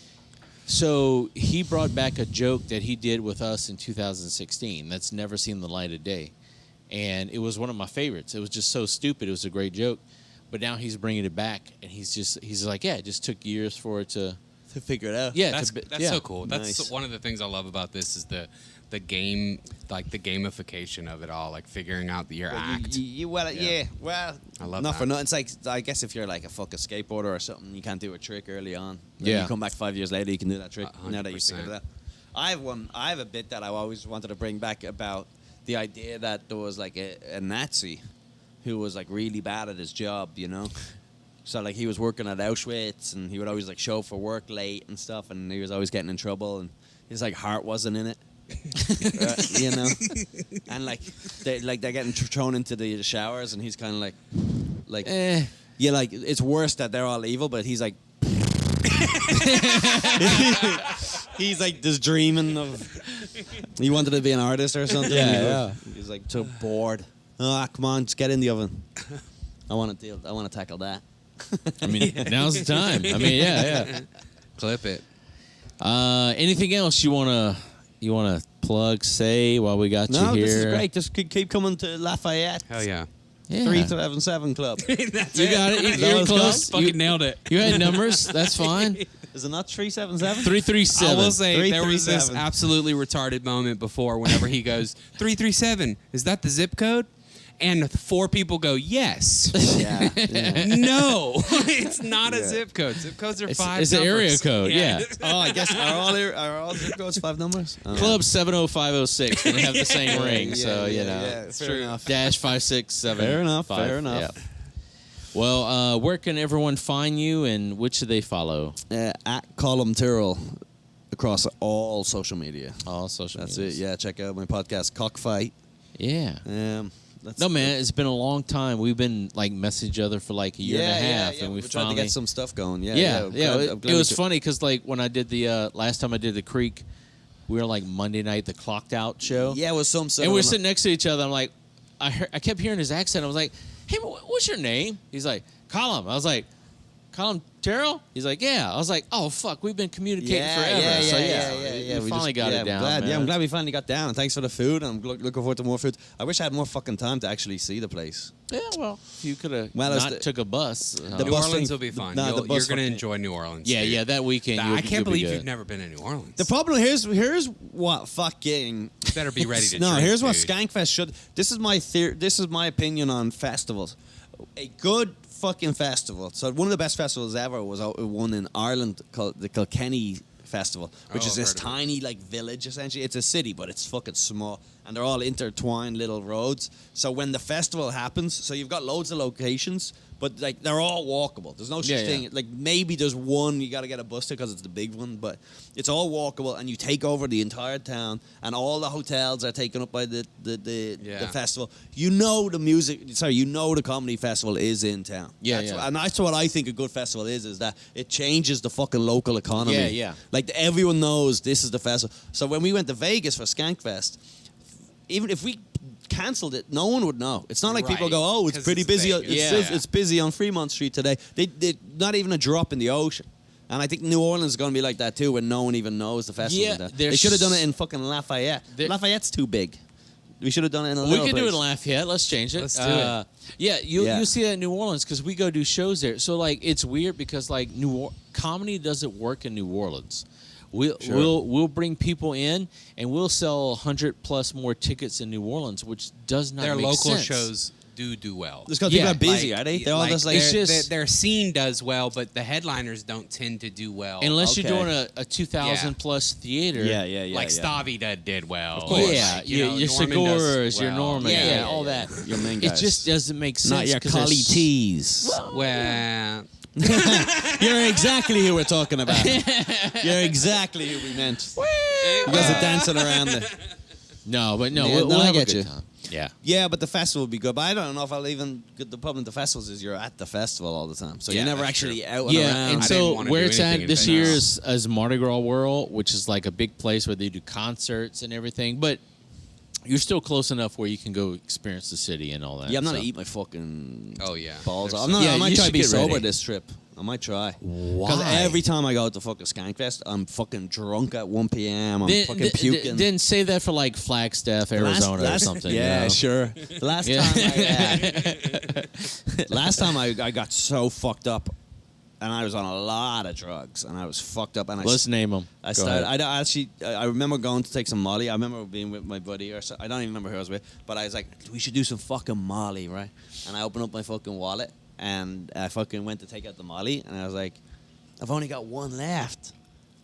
So he brought back a joke that he did with us in 2016 that's never seen the light of day. And it was one of my favorites. It was just so stupid. It was a great joke. But now he's bringing it back, and he's like, yeah, it just took years for it to figure it out. Yeah, that's so cool. That's nice. one of the things I love about this is the game, like the gamification of it all, like figuring out your act. Well, I love not that. for nothing. It's like, I guess if you're like a fucking skateboarder or something, you can't do a trick early on. Then you come back 5 years later, you can do that trick. 100%. Now that you figured it out. I have a bit that I always wanted to bring back about the idea that there was like a Nazi who was like really bad at his job, you know. So like he was working at Auschwitz and he would always like show up for work late and stuff, and he was always getting in trouble, and his like heart wasn't in it. You know, and like they're getting thrown into the showers, and he's kind of like yeah, like it's worse that they're all evil, but he's like he's like just dreaming of he wanted to be an artist or something. Yeah. He's like so bored. Oh, come on, just get in the oven. I want to tackle that. I mean, now's the time. I mean, yeah. Clip it. Anything else you wanna plug, say while we got you here? No, this is great. Just keep coming to Lafayette. Hell yeah. 377 Club. You got it. You're close. Fucking nailed it. You had numbers. That's fine. Is it not 377? 337. I will say there was this 337. absolutely retarded moment before whenever he goes 337. Is that the zip code? And 4 people go, yes. Yeah. No, it's not a zip code. Zip codes are 5 It's numbers. an area code, yeah. Oh, I guess are all zip codes 5 numbers? Oh. Club 70506. They have the same ring, so you know. Yeah, fair enough. Dash 567. Fair enough. Yeah. Well, where can everyone find you, and which do they follow? At Colum Tyrrell across all social media. All social That's medias. it. Yeah, check out my podcast, Cockfight. Yeah. That's No, man, it's been a long time. We've been like messaging each other for like a year and a half, and we tried finally to get some stuff going. Yeah. I'm glad It was we funny because like when I did the last time I did the Creek, we were like Monday night, the Clocked Out show. Yeah, it was some. And we were sitting next to each other. I'm like, I kept hearing his accent. I was like, hey, what's your name? He's like, Colum. I was like, Colum Tyrrell? He's like, yeah. I was like, oh, fuck, we've been communicating forever. We finally got it down. I'm glad we finally got down. And thanks for the food. I'm looking forward to more food. I wish I had more fucking time to actually see the place. Yeah, well, if you could have took a bus. The New bus Orleans thing- will be fun. No, the You're bus going to fucking- enjoy New Orleans. Yeah, dude. yeah, that weekend. I can't believe you've never been to New Orleans. The problem here's what fucking. You better be ready to No, drink, here's what dude. Skankfest should. This is my theory. This is my opinion on festivals. A good fucking festival. So one of the best festivals ever was one in Ireland called the Kilkenny Festival, which is I've this heard of it. tiny like village essentially. It's a city, but it's fucking small. and they're all intertwined little roads. So when the festival happens, so you've got loads of locations, but like they're all walkable. There's no such thing. Like maybe there's one you got to get a bus to because it's the big one, but it's all walkable, and you take over the entire town, and all the hotels are taken up by the festival. You know the music. Sorry, you know the comedy festival is in town. And that's what I think a good festival is that it changes the fucking local economy. Like everyone knows this is the festival. So when we went to Vegas for Skankfest, even if we cancelled it, no one would know. It's not like people go, oh, it's pretty busy. It's busy on Fremont Street today. They not even a drop in the ocean. And I think New Orleans is going to be like that too, when no one even knows the festival. They should have done it in fucking Lafayette. Lafayette's too big. We should have done it in a little place. We can do it in Lafayette. Let's change it. Let's do it. Yeah, you'll see that in New Orleans because we go do shows there. So like it's weird because like comedy doesn't work in New Orleans. We'll bring people in and we'll sell 100 plus more tickets in New Orleans, which does not their make local sense. shows do well. It's because people are busy, are they? They're all just like it's just their scene does well, but the headliners don't tend to do well unless you're doing a 2,000 plus theater. Like Stavi did well. Of course. Your Seguras, your Norman, all that. Your main guys. It just doesn't make sense. Not your Collie T's. Well. You're exactly who we're talking about. You're exactly who we meant. You guys are dancing around it. No, we'll have a good time. Yeah, but the festival would be good. But I don't know if I'll even... The problem with the festivals is you're at the festival all the time. So you're never actually out and around. And so where it's at this year is Mardi Gras World, which is like a big place where they do concerts and everything. But you're still close enough where you can go experience the city and all that. Yeah, I'm not going to eat my fucking balls off. I might try to be sober ready. this trip. I might try. Why? Because every time I go to fucking Skankfest, I'm fucking drunk at 1 p.m. I'm fucking puking. Then save that for like Flagstaff, Arizona or something. Yeah, sure. The last time I got so fucked up, and I was on a lot of drugs, and I was fucked up. And Let's name them. I remember going to take some Molly. I remember being with my buddy, I don't even remember who I was with, but I was like, we should do some fucking Molly, right? And I opened up my fucking wallet, and I fucking went to take out the Molly, and I was like, I've only got one left.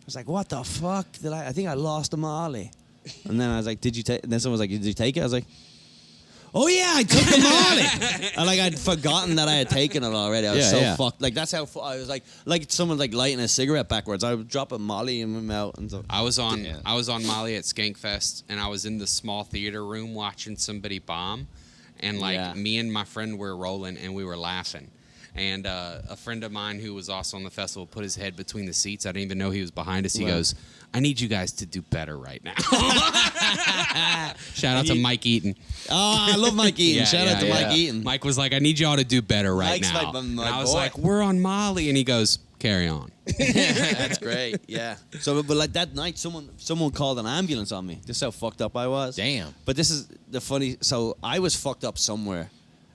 I was like, what the fuck? I think I lost the Molly. And then I was like, did you take? And then someone was like, did you take it? I was like, oh yeah, I took the Molly. And like I'd forgotten that I had taken it already. I was so fucked. Like that's how I was like someone like lighting a cigarette backwards. I would drop a Molly in my mouth and so. I was on Molly at Skankfest, and I was in the small theater room watching somebody bomb, and me and my friend were rolling and we were laughing. And a friend of mine who was also on the festival put his head between the seats. I didn't even know he was behind us. He goes, I need you guys to do better right now. Shout out to Mike Eaton. Oh, I love Mike Eaton. Shout out to Mike Eaton. Mike was like, I need y'all to do better right Mike's now. and I was like, we're on Molly. And he goes, carry on. That's great. Yeah. So, but like that night, someone called an ambulance on me. This is how fucked up I was. Damn. But this is the funny. So I was fucked up somewhere.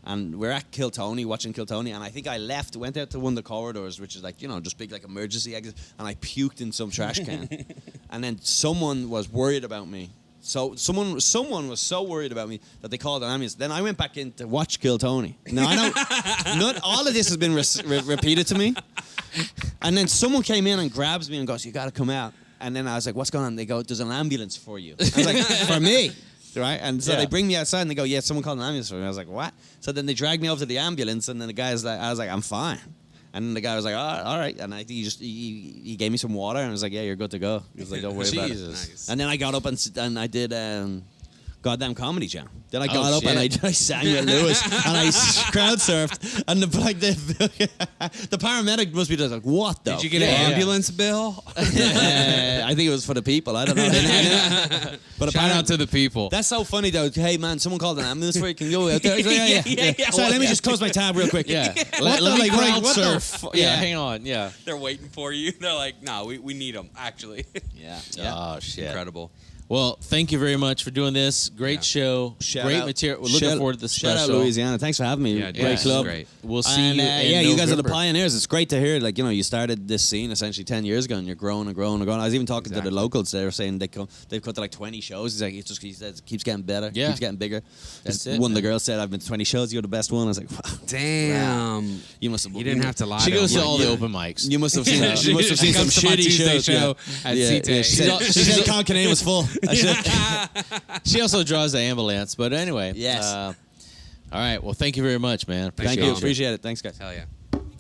And we're at Kiltony, watching Kiltony, and I think I went out to one of the corridors, which is like, just big like emergency exit, and I puked in some trash can. And then someone was worried about me. So someone was so worried about me that they called an ambulance. Then I went back in to watch Kiltony. Now I don't, not all of this has been repeated to me. And then someone came in and grabs me and goes, "You got to come out." And then I was like, "What's going on?" They go, "There's an ambulance for you." I was like, "For me?" Right? And so they bring me outside and they go, "Yeah, someone called an ambulance for me." I was like, "What?" So then they dragged me over to the ambulance, and then the guy was like, I was like, "I'm fine." And then the guy was like, "Oh, all right." And I think he gave me some water and I was like, "Yeah, you're good to go." He was like, "Don't worry about it." Nice. And then I got up and I did goddamn Comedy Jam. Then I got up and I sang with Lewis and I crowd surfed, and the paramedic must be just like, "What the?" Did you get an ambulance bill? I think it was for the people. I don't know. But shout out to the people. That's so funny though. Hey man, someone called an ambulance for you. Can you go out there? Yeah. Sorry, let me just close my tab real quick. Yeah. Let me crowd surf. Yeah, hang on. Yeah. They're waiting for you. They're like, no, we need them, actually. Yeah. Oh, shit. Incredible. Well, thank you very much for doing this. Great show. Great material. We're looking forward to the special. Shout out Louisiana. Thanks for having me. Yeah, great club. Great. We'll see you in you guys are the November. pioneers. It's great to hear. Like, you started this scene essentially 10 years ago and you're growing and growing and growing. I was even talking to the locals. They were saying they've cut to like 20 shows. He's like, he says it keeps getting better. Yeah. Keeps getting bigger. That's it, One of the girls said, I've been to 20 shows. You're the best one. I was like, wow. Damn. You must have. You didn't have to lie. She to goes him. to all the open mics. You must have seen some Comes to my shitty Tuesday shows. show at CT. She said Con Canane was full. She also draws the ambulance. But anyway. Yes. All right. Well, thank you very much, man. Thank you. Appreciate it. Thanks, guys. Hell yeah.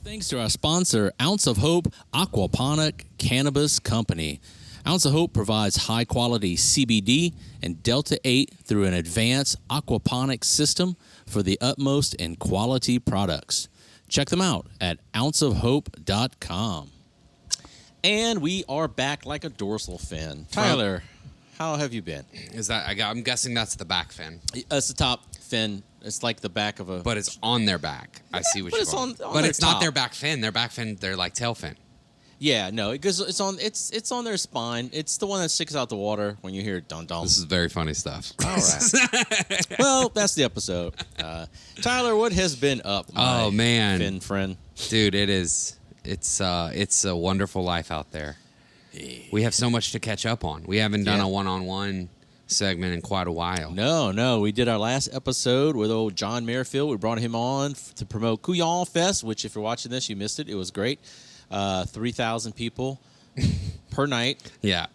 Thanks to our sponsor, Ounce of Hope Aquaponic Cannabis Company. Ounce of Hope provides high-quality CBD and Delta-8 through an advanced aquaponics system for the utmost in quality products. Check them out at ounceofhope.com. And we are back like a dorsal fin. Tyler, how have you been? I'm guessing that's the back fin. It's the top fin. It's like the back of a... But it's on their back. I see what you're saying. But it's not their back fin. Their back fin, they're like tail fin. Yeah, no, because it's on their spine. It's the one that sticks out the water when you hear dun dun. This is very funny stuff. All right. Well, that's the episode. Tyler, what has been up? Oh man, fin friend, dude, it's a wonderful life out there. We have so much to catch up on. We haven't done a one-on-one segment in quite a while. No, we did our last episode with old John Merrifield. We brought him on to promote Couillon Fest, which if you're watching this, you missed it. It was great. 3,000 people per night. Yeah.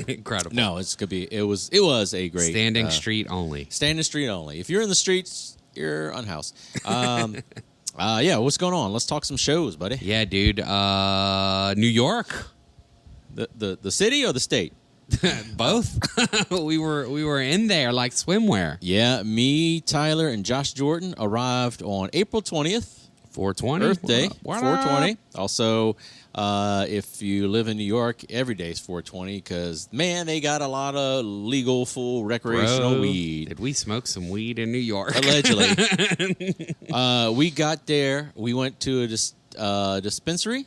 Incredible. No, it was a great standing street only. Standing street only. If you're in the streets, you're unhoused. Yeah, what's going on? Let's talk some shows, buddy. Yeah, dude. New York. The city or the state? Both. we were in there like swimwear. Yeah, me, Tyler, and Josh Jordan arrived on April 20th. 420. Earth Day, 420. Also, if you live in New York, every day is 420 because, man, they got a lot of legal, full, recreational weed. Did we smoke some weed in New York? Allegedly. We got there. We went to a dispensary.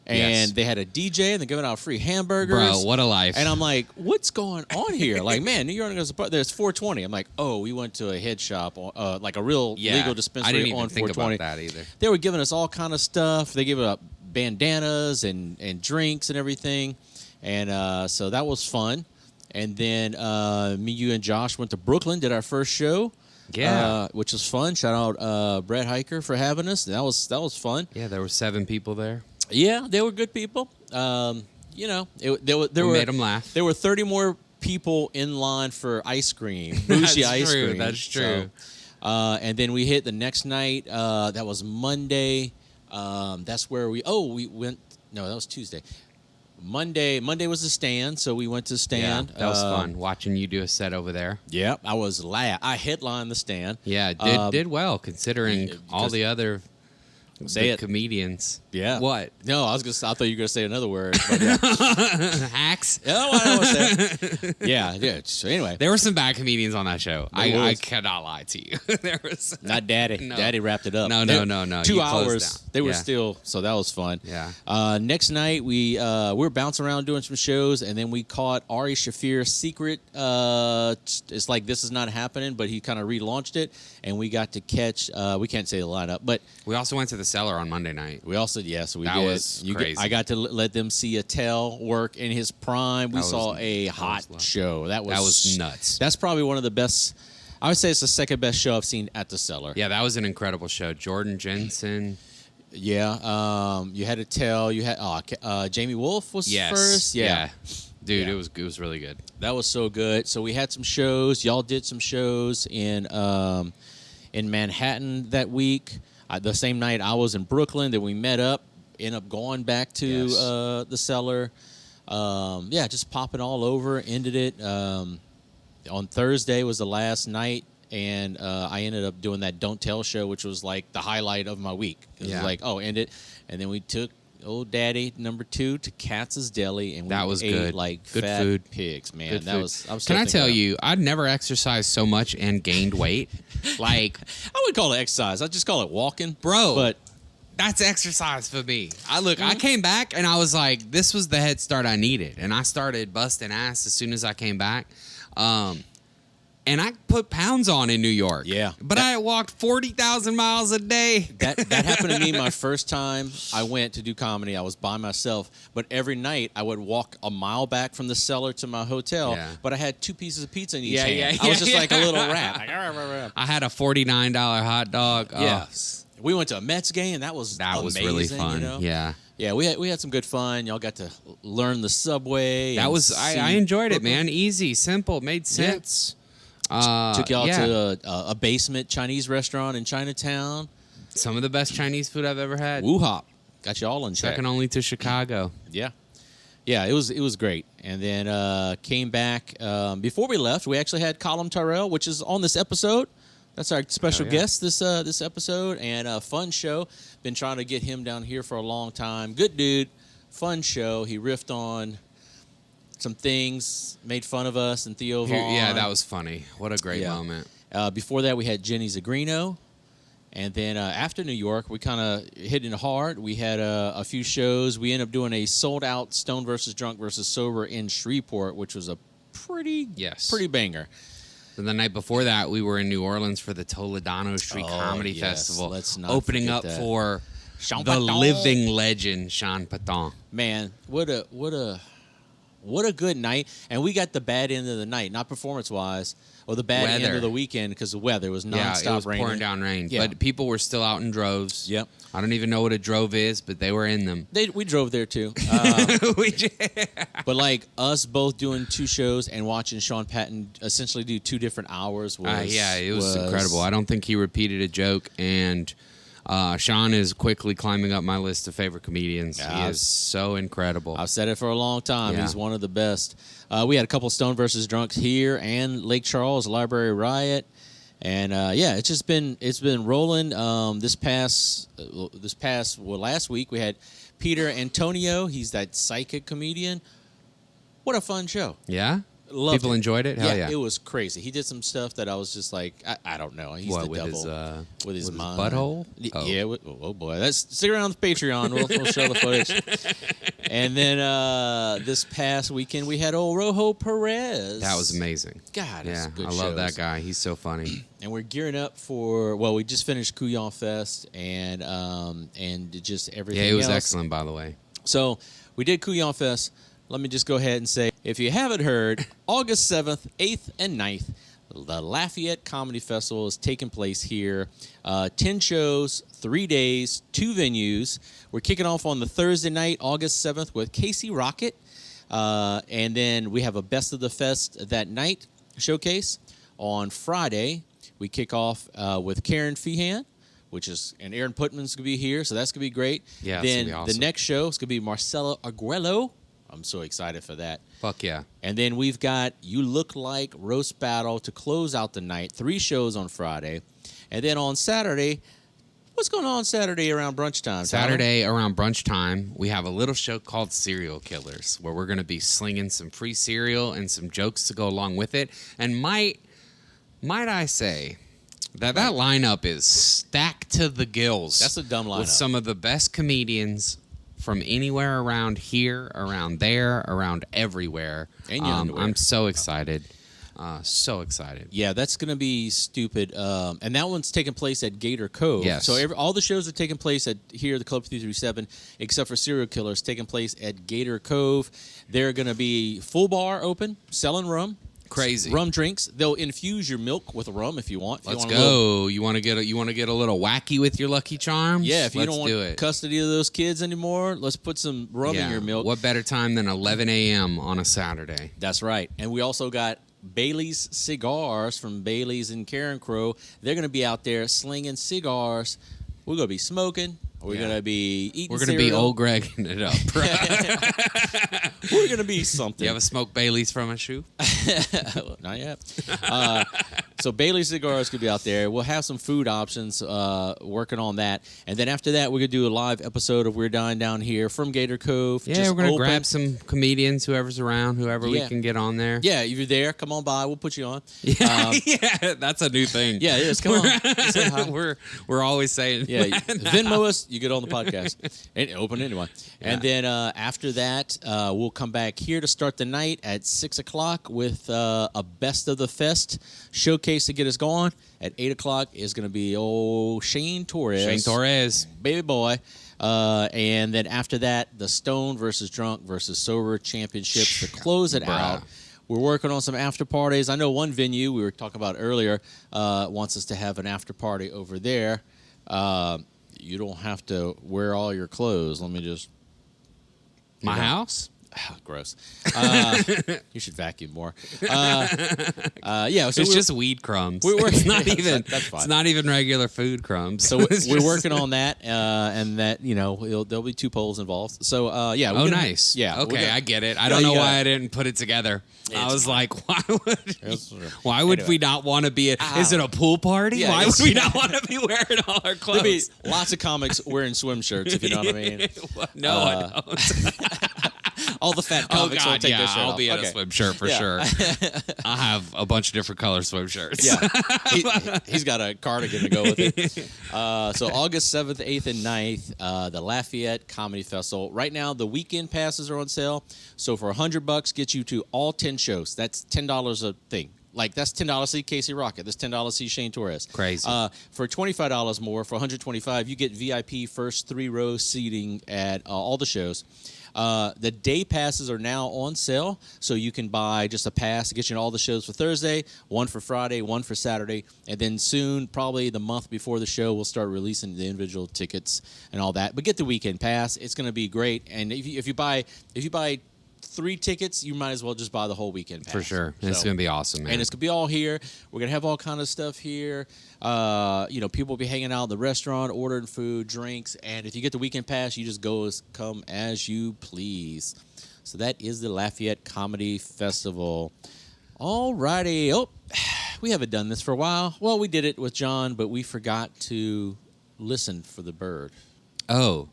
And they had a DJ, and they're giving out free hamburgers. Bro, what a life. And I'm like, what's going on here? Like, man, New York, there's 420. I'm like, oh, we went to a head shop, like a real legal dispensary I didn't even on think 420. about that either. They were giving us all kind of stuff. They gave us bandanas and drinks and everything. And so that was fun. And then me, you, and Josh went to Brooklyn, did our first show. Yeah, which was fun. Shout out Brett Hiker for having us. That was fun. Yeah, there were 7 people there. Yeah, they were good people. You know, we made them laugh. There were 30 more people in line for ice cream, bougie ice cream. That's true. So, and then we hit the next night. That was Monday. That's where we went. No, that was Tuesday. Monday was the stand, so we went to the stand. Yeah, that was fun watching you do a set over there. Yeah, I headlined the stand. Yeah, did well considering all the other comedians. Yeah. What? No, I thought you were gonna say another word. But yeah. Hacks. No, I don't want to say. Yeah. So anyway, there were some bad comedians on that show. I cannot lie to you. There was not Daddy. No. Daddy wrapped it up. No. 2 hours. They were still. So that was fun. Yeah. Next night we were bouncing around doing some shows, and then we caught Ari Shaffir's secret. It's like This Is Not Happening, but he kind of relaunched it, and we got to catch. We can't say the lineup, but we also went to the Cellar on Monday night. We also we that did. Was crazy. I got to let them see Attell work in his prime. We saw a hot show. That was nuts. That's probably one of the best. I would say it's the second best show I've seen at the Cellar. Yeah, that was an incredible show. Jordan Jensen. Yeah. You had Attell. You had Jamie Wolf was first. Yeah. Dude, it was really good. That was so good. So we had some shows. Y'all did some shows in Manhattan that week. The same night I was in Brooklyn, then we met up, ended up going back to the Cellar. Just popping all over, ended it. On Thursday was the last night, and I ended up doing that Don't Tell show, which was like the highlight of my week. It was like, end it. And then we took old Daddy #2 to Katz's Deli, and that was ate good. Like good fat food. pigs, man. Good that food. was. Can I tell you? I'd never exercised so much and gained weight. Like I wouldn't call it exercise. I just call it walking, bro. But that's exercise for me. I came back and I was like, this was the head start I needed, and I started busting ass as soon as I came back. And I put pounds on in New York. Yeah. But I walked 40,000 miles a day. That happened to me my first time I went to do comedy. I was by myself. But every night I would walk a mile back from the Cellar to my hotel. Yeah. But I had 2 pieces of pizza in each Yeah, hand. yeah, I was just yeah. like a little rat. Like, I had a $49 hot dog. Yeah. We went to a Mets game. That was amazing, really fun. You know? Yeah. Yeah, we had some good fun. Y'all got to learn the subway. That was I enjoyed it, man. Easy, simple, made sense. Took y'all to a basement Chinese restaurant in Chinatown. Some of the best Chinese food I've ever had. Woo hop. Got you all in check. Second only to Chicago. Yeah. Yeah, it was great. And then came back. Before we left, we actually had Colum Tyrrell, which is on this episode. That's our special guest this episode, and a fun show. Been trying to get him down here for a long time. Good dude, fun show. He riffed on some things, made fun of us and Theo Vaughn. Yeah, that was funny. What a great moment. Before that, we had Jenny Zagrino. And then after New York, we kind of hit it hard. We had a few shows. We ended up doing a sold-out Stone versus Drunk versus Sober in Shreveport, which was a pretty banger. And the night before that, we were in New Orleans for the Toledano Street Comedy Festival. Let's not opening up that. for Sean the Paton. living legend, Sean Paton. Man, what a good night. And we got the bad end of the night, not performance-wise, or the bad end of the weekend because the weather was nonstop it was raining. pouring down rain. Yeah. But people were still out in droves. Yep. I don't even know what a drove is, but they were in them. We drove there, too. But, like, us both doing two shows and watching Sean Patton essentially do 2 different hours was... it was incredible. I don't think he repeated a joke, and Sean is quickly climbing up my list of favorite comedians. He is so incredible. I've said it for a long time. Yeah. He's one of the best. We had a couple Stone versus Drunks here and Lake Charles Library Riot. And it's been rolling. Last week we had Peter Antonio. He's that psychic comedian. What a fun show! Yeah, Loved people it. enjoyed it. Hell yeah, it was crazy. He did some stuff that I was just like, I don't know. He's the with devil with his mind. butthole. Oh. Yeah. Oh boy, stick around with Patreon. We'll show the footage. And then this past weekend we had old Rojo Perez. That was amazing. God, yeah, good I love that guy. He's so funny. And we're gearing up for we just finished Couillon Fest and just everything. Yeah, it was else. excellent, by the way. So we did Couillon Fest. Let me just go ahead and say, if you haven't heard, August 7th, 8th, and 9th, the Lafayette Comedy Festival is taking place here. 10 shows, 3 days, 2 venues. We're kicking off on the Thursday night, August 7th, with Casey Rocket. And then we have a Best of the Fest that night showcase. On Friday, we kick off with Karen Feehan, and Aaron Putman's going to be here, so that's going to be great. Yeah, then gonna be awesome. The next show is going to be Marcelo Arguello. I'm so excited for that. Fuck yeah. And then we've got You Look Like Roast Battle to close out the night. 3 shows on Friday. And then on Saturday, what's going on Saturday around brunch time? Saturday around brunch time, we have a little show called Serial Killers, where we're going to be slinging some free cereal and some jokes to go along with it. And might I say that lineup is stacked to the gills. That's a dumb lineup. With some of the best comedians from anywhere around here, around there, around everywhere. And your underwear. I'm so excited. So excited. Yeah, that's going to be stupid. And that one's taking place at Gator Cove. Yes. So all the shows are taking place at here, the Club 337, except for Serial Killers, taking place at Gator Cove. They're going to be full bar open, selling rum. Crazy rum drinks. They'll infuse your milk with rum if you want. Let's go. You want to get a little wacky with your Lucky Charms? Yeah, if you don't want custody of those kids anymore, let's put some rum in your milk. What better time than 11 a.m. on a Saturday? That's right. And we also got Bailey's Cigars from Bailey's and Karen Crow. They're going to be out there slinging cigars. We're going to be smoking. We're going to be eating We're going to be old Gregging it up. We're going to be something. You ever smoke Bailey's from a shoe? Not yet. So Bailey's Cigars could be out there. We'll have some food options working on that. And then after that, we're going to do a live episode of We're Dying Down Here from Gator Cove. Yeah, we're going to grab some comedians, whoever's around, whoever we can get on there. Yeah, if you're there, come on by. We'll put you on. Yeah, that's a new thing. Yeah, it is. Come on. We're always saying Venmo us. You get on the podcast. And open anyway. Yeah. And then after that, we'll come back here to start the night at 6 o'clock with a Best of the Fest showcase to get us going. At 8 o'clock is going to be old Shane Torres. Baby boy. And then after that, the Stone versus Drunk versus Sober Championships to close it out. We're working on some after parties. I know one venue we were talking about earlier wants us to have an after party over there. You don't have to wear all your clothes. Let me just My house? Oh, gross. You should vacuum more. Yeah, so it's just weed crumbs. It's not even. That's fine. It's not even regular food crumbs. So we're working on that, and that there'll be 2 poles involved. So yeah. Oh, nice. Yeah. Okay, I get it. I don't know why I didn't put it together. I was like, why would we not want to be? Is it a pool party? Yeah, why would we not want to be wearing all our clothes? There'll be lots of comics wearing swim shirts, if you know what I mean. No, I don't. All the fat comics will take their shirt I'll off. be in a swim shirt for sure. I have a bunch of different color swim shirts. Yeah, he's got a cardigan to go with it. So August 7th, 8th, and 9th, the Lafayette Comedy Festival. Right now, the weekend passes are on sale. So for $100, get you to all 10 shows. That's $10 a thing. Like, that's $10 to see Casey Rocket. That's $10 to see Shane Torres. Crazy. For $25 more, for $125, you get VIP first 3 row seating at all the shows. The day passes are now on sale, so you can buy just a pass to get you to all the shows for Thursday, 1 for Friday, 1 for Saturday, and then soon, probably the month before the show, we'll start releasing the individual tickets and all that. But get the weekend pass; it's going to be great. And if you buy 3 tickets, you might as well just buy the whole weekend pass. For sure. It's going to be awesome, man. And it's going to be all here. We're going to have all kind of stuff here. People will be hanging out in the restaurant, ordering food, drinks. And if you get the weekend pass, you just come as you please. So that is the Lafayette Comedy Festival. All righty. Oh, we haven't done this for a while. Well, we did it with John, but we forgot to listen for the bird. Oh.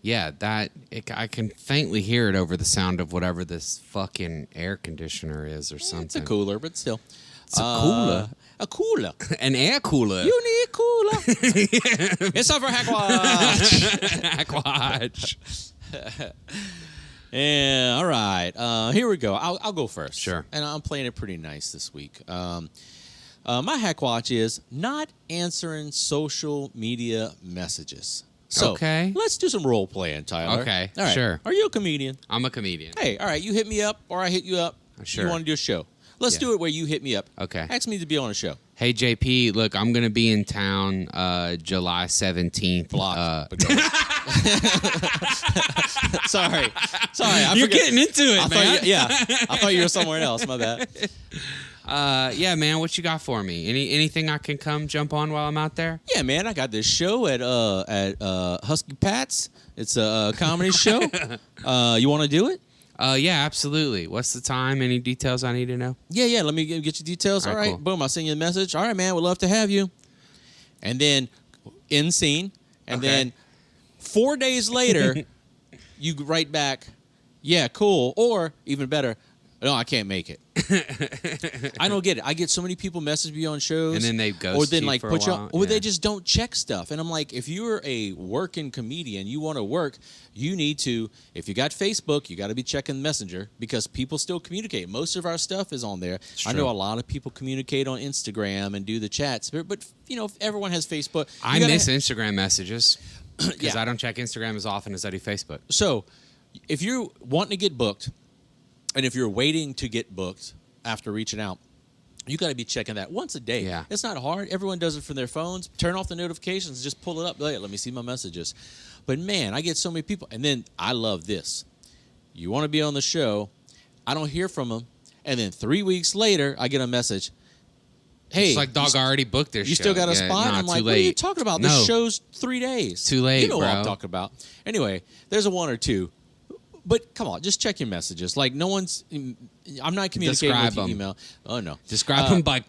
Yeah, I can faintly hear it over the sound of whatever this fucking air conditioner is or something. It's a cooler, but still. It's a cooler? A cooler. An air cooler. You need a cooler. It's time for Hackwatch. Hackwatch. Yeah, all right. Here we go. I'll go first. Sure. And I'm playing it pretty nice this week. My Hackwatch is not answering social media messages. So, okay. Let's do some role playing, Tyler. Okay, all right. sure. Are you a comedian? I'm a comedian. Hey, all right. You hit me up, or I hit you up. Sure. You want to do a show? Let's do it where you hit me up. Okay. Ask me to be on a show. Hey, JP, look, I'm going to be in town July 17th. Block. Sorry. You're getting into it, man. I thought you were somewhere else. My bad. Yeah, man, what you got for me? Anything I can come jump on while I'm out there? Yeah, man, I got this show at Husky Pat's. It's a comedy show. You want to do it? Yeah, absolutely. What's the time? Any details I need to know? Yeah. Let me get you details. All right. Cool. Boom. I'll send you a message. All right, man. We'd love to have you. And then end scene. And then 4 days later, you write back, yeah, cool. Or even better, no, I can't make it. I don't get it. I get so many people message me on shows, and then they ghost or then you like for put a you while. or they just don't check stuff. And I'm like, if you're a working comedian, you want to work, you need to. If you got Facebook, you got to be checking Messenger because people still communicate. Most of our stuff is on there. I know a lot of people communicate on Instagram and do the chats, but if everyone has Facebook, I miss Instagram messages because I don't check Instagram as often as I do Facebook. So, if you're wanting to get booked. And if you're waiting to get booked after reaching out, you got to be checking that once a day. Yeah. It's not hard. Everyone does it from their phones. Turn off the notifications. Just pull it up. Let me see my messages. But, man, I get so many people. And then I love this. You want to be on the show. I don't hear from them. And then 3 weeks later, I get a message. Hey. It's like, dog, I already booked this show. You still got a spot? Nah, I'm like, too what are you late. talking about? No. This show's 3 days. Too late, You know bro. what I'm talking about. Anyway, there's a 1 or 2. But come on, just check your messages. Like I'm not communicating with your email. Oh no, describe them by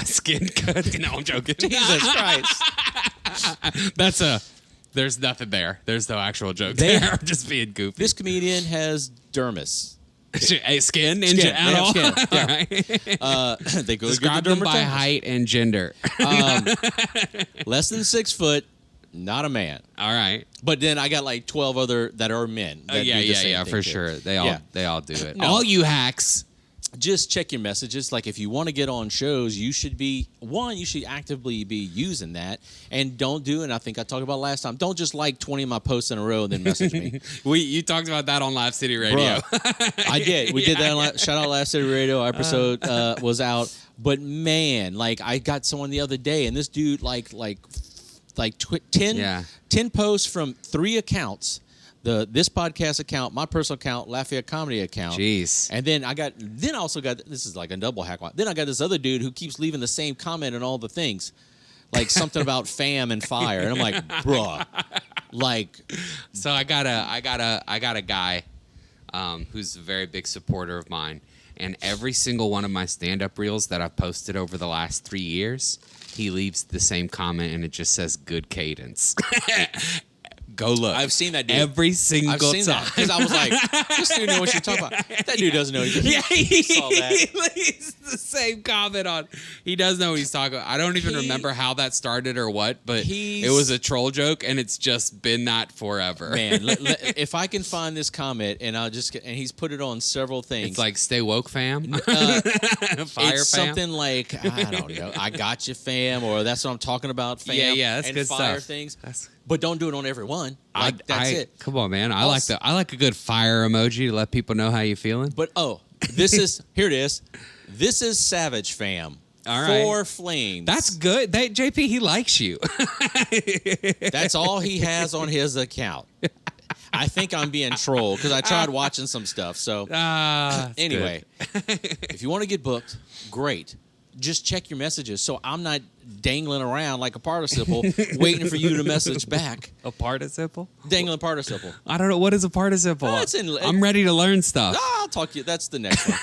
skin cut. No, I'm joking. Jesus Christ. There's nothing there. There's no actual joke there. I'm just being goofy. This comedian has dermis. Skin at all. Skin. Yeah. All right. They go describe to them by dermatologist. height and gender. Less than 6 foot. Not a man. All right. But then I got like 12 other that are men. That do the same thing for too. sure. They all do it. No. All you hacks. Just check your messages. Like if you want to get on shows, you should actively be using that. And don't do, and I think I talked about last time, don't just like 20 of my posts in a row and then message me. You talked about that on Live City Radio. I did. We did that. Shout out Live City Radio. Our episode was out. But man, like I got someone the other day, and this dude 10 posts from 3 accounts this podcast account, my personal account, Lafayette Comedy account. Jeez. And then I also got, this is like a double hack. Then I got this other dude who keeps leaving the same comment on all the things. Like something about fam and fire. And I'm like, bruh. Like. So I got a guy who's a very big supporter of mine. And every single one of my stand-up reels that I've posted over the last 3 years, he leaves the same comment, and it just says good cadence. Go look. I've seen that dude. Every single time. Because I was like, this dude knows what you're talking about. That dude doesn't know. He saw that. He leaves the same comment on. He does know what he's talking about. I don't even remember how that started or what, but it was a troll joke, and it's just been that forever. Man, if I can find this comment, and he's put it on several things. It's like, stay woke, fam. Fire, it's fam. something like, I don't know, I got you, fam, or that's what I'm talking about, fam. Yeah, that's and good fire stuff. Things. But don't do it on every one. Like, that's it. Come on, man. I like a good fire emoji to let people know how you're feeling. But here it is. This is Savage Fam. All right. 4 flames. That's good. JP, he likes you. That's all he has on his account. I think I'm being trolled because I tried watching some stuff. So anyway, if you want to get booked, great. Just check your messages so I'm not dangling around like a participle waiting for you to message back. A participle? Dangling participle. I don't know. What is a participle? I'm ready to learn stuff. I'll talk to you. That's the next one.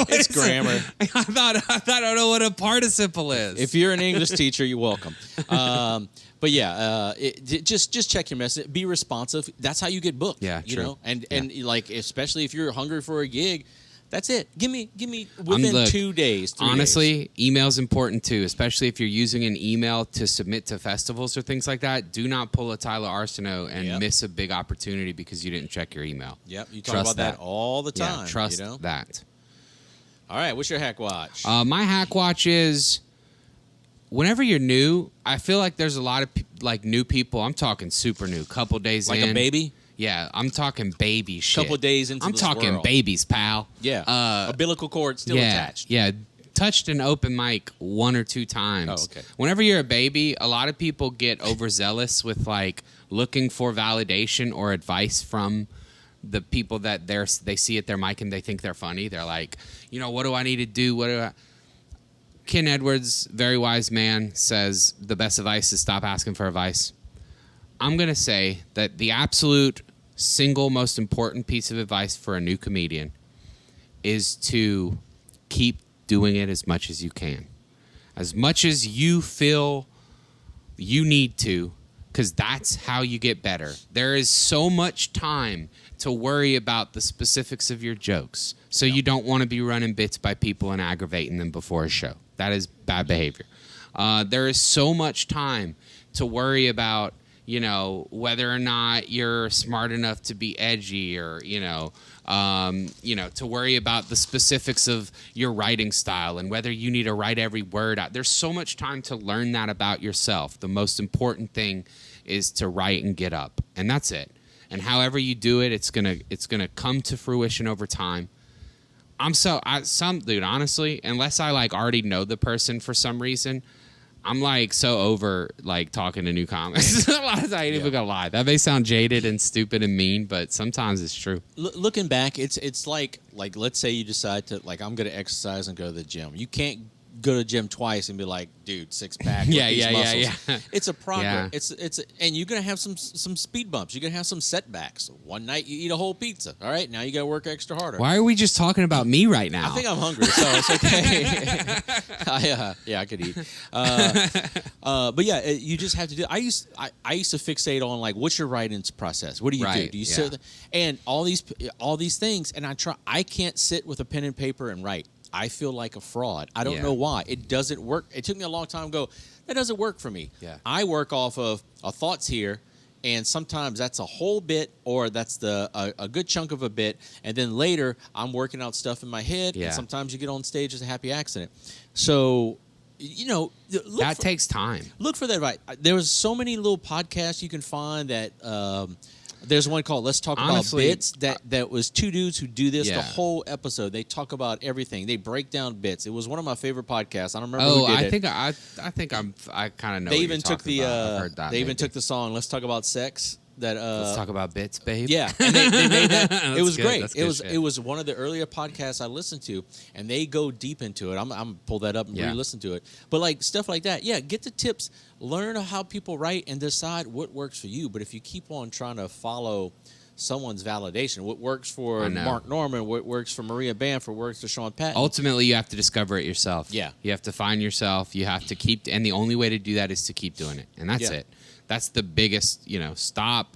It's grammar. I don't know what a participle is. If you're an English teacher, you're welcome. But yeah, just check your message. Be responsive. That's how you get booked. Yeah, you true. know, and like especially if you're hungry for a gig. That's it. Give me within 2 days. Honestly, email's important too, especially if you're using an email to submit to festivals or things like that. Do not pull a Tyler Arceneaux and miss a big opportunity because you didn't check your email. Yep, you talk about that all the time. Yeah, trust that. All right, what's your hack watch? My hack watch is whenever you're new, I feel like there's a lot of new people. I'm talking super new, couple days in. Like a baby? Yeah, I'm talking baby shit. Couple days into I'm this talking world. Babies, pal. Yeah, umbilical cord still attached. Yeah, touched an open mic 1 or 2 times. Oh, okay. Whenever you're a baby, a lot of people get overzealous with like looking for validation or advice from the people that they see at their mic and they think they're funny. They're like, what do I need to do? Ken Edwards, very wise man, says the best advice is stop asking for advice. I'm going to say that the absolute single most important piece of advice for a new comedian is to keep doing it as much as you can. As much as you feel you need to, because that's how you get better. There is so much time to worry about the specifics of your jokes. So you don't want to be running bits by people and aggravating them before a show. That is bad behavior. There is so much time to worry about whether or not you're smart enough to be edgy or, to worry about the specifics of your writing style and whether you need to write every word out. There's so much time to learn that about yourself. The most important thing is to write and get up, and that's it. And however you do it, it's gonna come to fruition over time. Dude, honestly, unless I already know the person for some reason, I'm so over talking to new comics. A lot of times I ain't even gonna lie. That may sound jaded and stupid and mean, but sometimes it's true. Looking back, it's like let's say you decide to I'm gonna exercise and go to the gym. You can't go to the gym twice and be like, dude, 6-pack. Yeah. It's a progress. Yeah. And you're gonna have some speed bumps. You're gonna have some setbacks. One night you eat a whole pizza. All right, now you gotta work extra harder. Why are we just talking about me right now? I think I'm hungry, so it's okay. I could eat. But yeah, you just have to do. I used to fixate on what's your writing process? What do you do? Do you sit and all these things? And I can't sit with a pen and paper and write. I feel like a fraud. I don't know why. It doesn't work. It took me a long time to go, that doesn't work for me. Yeah. I work off of thoughts here, and sometimes that's a whole bit or that's a good chunk of a bit, and then later I'm working out stuff in my head, and sometimes you get on stage as a happy accident. So, that takes time. Look for that advice. There was so many little podcasts you can find that there's one called Let's Talk About Bits that was 2 dudes who do this the whole episode. They talk about everything. They break down bits. It was one of my favorite podcasts. I don't remember who did it. I think I kind of know. They what even you're took talking about. I've heard that they even took the song Let's Talk About Sex Let's talk about bits, babe. Yeah, and they made that. It was good. great. That's It was one of the earlier podcasts I listened to, and they go deep into it. I'm gonna pull that up and re-listen to it. But like stuff like that, get the tips, learn how people write, and decide what works for you. But if you keep on trying to follow someone's validation, what works for Mark Norman, what works for Maria Bamford, what works for Sean Patton. Ultimately, you have to discover it yourself. Yeah, you have to find yourself. You have to keep, and the only way to do that is to keep doing it, and that's it. That's the biggest, stop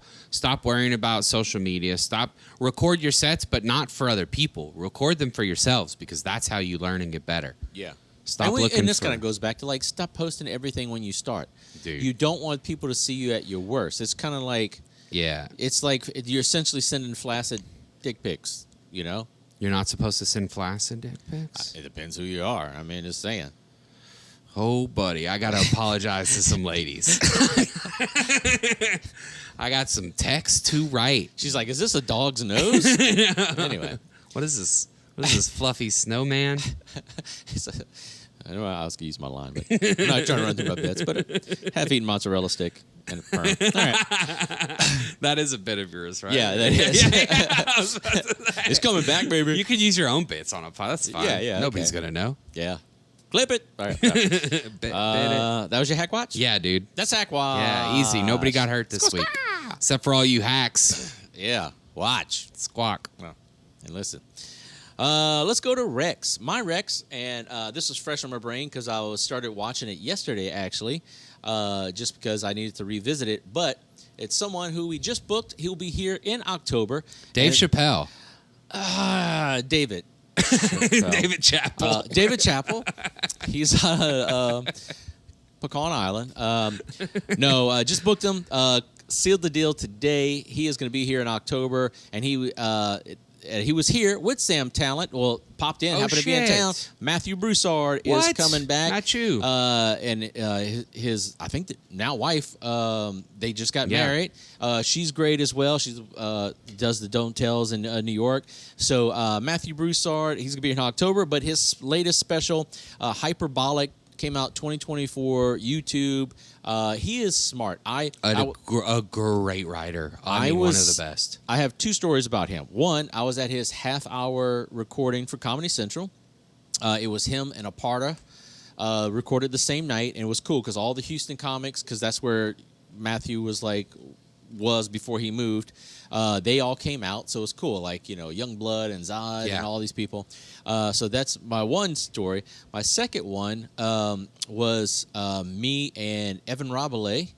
worrying about social media. Stop, record your sets, but not for other people. Record them for yourselves, because that's how you learn and get better. Yeah. Stop looking. And this kind of goes back to like, stop posting everything when you start. Dude. You don't want people to see you at your worst. It's kind of like, it's like you're essentially sending flaccid dick pics, You're not supposed to send flaccid dick pics? It depends who you are. I mean, just saying. Oh, buddy, I got to apologize to some ladies. I got some text to write. She's like, is this a dog's nose? Anyway. What is this? What is this fluffy snowman? I know I was going to use my line, but I'm not trying to run through my bits, but half-eaten mozzarella stick and a firm. All right. That is a bit of yours, right? Yeah, that is. It's coming back, baby. You could use your own bits on a pod. That's fine. Yeah. Nobody's going to know. Yeah. Clip it. All right. That was your hack watch? Yeah, dude. That's hack watch. Yeah, easy. Nobody got hurt this week. Except for all you hacks. Yeah. Watch. Squawk. Oh. And listen. Let's go to Rex. My Rex, and this was fresh on my brain because I started watching it yesterday, actually, just because I needed to revisit it. But it's someone who we just booked. He'll be here in October. Dave Chappelle. David. David Chappell. David Chappell. He's on Pecan Island. Just booked him. Sealed the deal today. He is going to be here in October, and he was here with Sam Talent. Well, popped in, happened to be in town. Matthew Broussard is coming back. Not you. And his, I think, now wife, they just got married. She's great as well. She does the Don't Tells in New York. So Matthew Broussard, he's going to be in October, but his latest special, Hyperbolic, came out 2024, YouTube. He is smart. A great writer. I mean, one of the best. I have two stories about him. One, I was at his half-hour recording for Comedy Central. It was him and Aparta recorded the same night, and it was cool because all the Houston comics, because that's where Matthew was before he moved. They all came out, so it was cool. Like, Youngblood and Zod and all these people. So that's my one story. My second one was me and Evan Rabelais.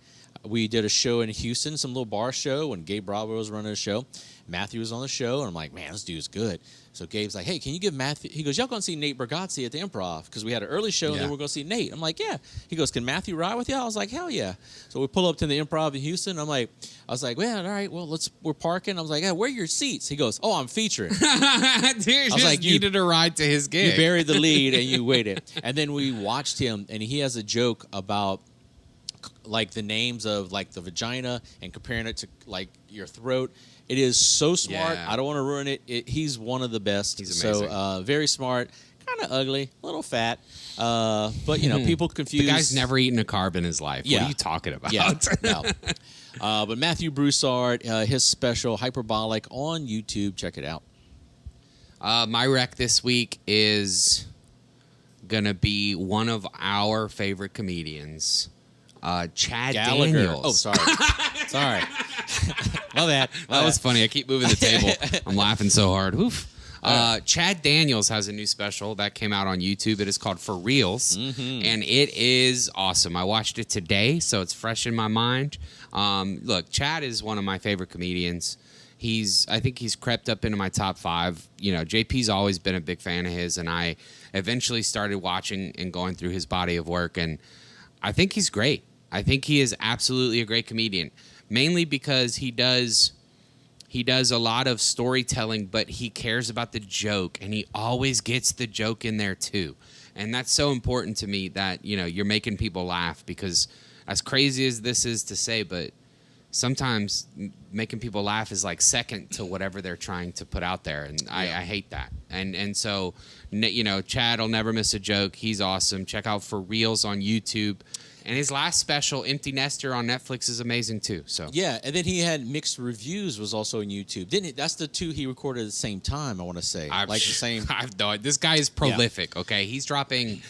We did a show in Houston, some little bar show, when Gabe Bravo was running a show. Matthew was on the show, and I'm like, man, this dude's good. So Gabe's like, hey, can you give Matthew... He goes, y'all going to see Nate Bargatze at the Improv, because we had an early show, and then we're going to see Nate. I'm like, yeah. He goes, can Matthew ride with you? I was like, hell yeah. So we pull up to the Improv in Houston. I was like, well, all right, well, we're parking. I was like, hey, where are your seats? He goes, oh, I'm featuring. Dude, I was like, you needed a ride to his gig. You buried the lead, and you waited. And then we watched him, and he has a joke about like the names of like the vagina and comparing it to like your throat. It is so smart. I don't want to ruin it. He's one of the best. He's amazing. So very smart, kind of ugly, a little fat, but people confuse. The guy's never eaten a carb in his life. What are you talking about? Yeah, no. But Matthew Broussard, his special Hyperbolic on YouTube. Check it out. My rec this week is gonna be one of our favorite comedians. Chad Gallagher. Daniels. Oh, sorry. Sorry. My bad. That was funny. I keep moving the table. I'm laughing so hard. Oof. Chad Daniels has a new special that came out on YouTube. It is called For Reals, and it is awesome. I watched it today, so it's fresh in my mind. Look, Chad is one of my favorite comedians. I think he's crept up into my top 5. JP's always been a big fan of his, and I eventually started watching and going through his body of work, and I think he's great. I think he is absolutely a great comedian, mainly because he does a lot of storytelling, but he cares about the joke, and he always gets the joke in there too. And that's so important to me that, you're making people laugh, because as crazy as this is to say, but sometimes making people laugh is like second to whatever they're trying to put out there. And I hate that. And so, Chad will never miss a joke. He's awesome. Check out For Reals on YouTube. And his last special, Empty Nester, on Netflix is amazing too. So yeah, and then he had Mixed Reviews was also on YouTube, didn't he? That's the two he recorded at the same time. I want to say the same. This guy is prolific. Yeah. Okay, he's dropping.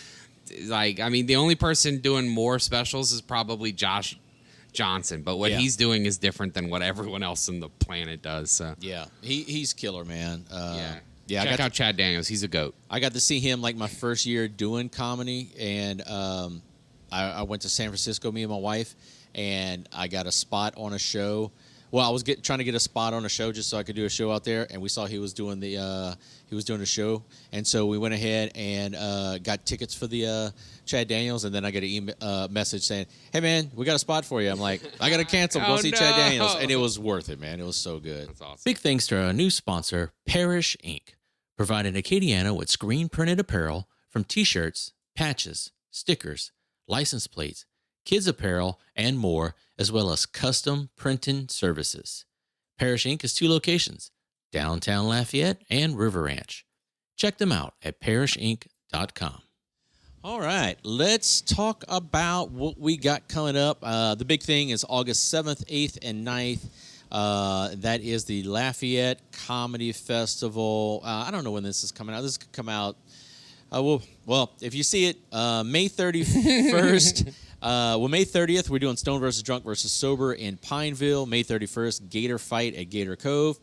Like, I mean, the only person doing more specials is probably Josh Johnson, but what he's doing is different than what everyone else on the planet does. So yeah, he's killer, man. Yeah. Check out Chad Daniels. He's a goat. I got to see him like my first year doing comedy, and I went to San Francisco, me and my wife, and I got a spot on a show. Well, I was trying to get a spot on a show just so I could do a show out there, and we saw he was doing a show, and so we went ahead and got tickets for the Chad Daniels, and then I got a message saying, "Hey man, we got a spot for you." I'm like, "I got to cancel. Go see Chad Daniels," and it was worth it, man. It was so good. That's awesome. Big thanks to our new sponsor, Parrish Inc., providing Acadiana with screen printed apparel from T-shirts, patches, stickers, license plates, kids apparel, and more, as well as custom printing services. Parrish Inc. has 2 locations, downtown Lafayette and River Ranch. Check them out at parishinc.com. All right, let's talk about what we got coming up. The big thing is August 7th, 8th, and 9th. That is the Lafayette Comedy Festival. I don't know when this is coming out. This could come out, well, if you see it, May 31st. May 30th, we're doing Stone versus Drunk versus Sober in Pineville. May 31st, Gator Fight at Gator Cove.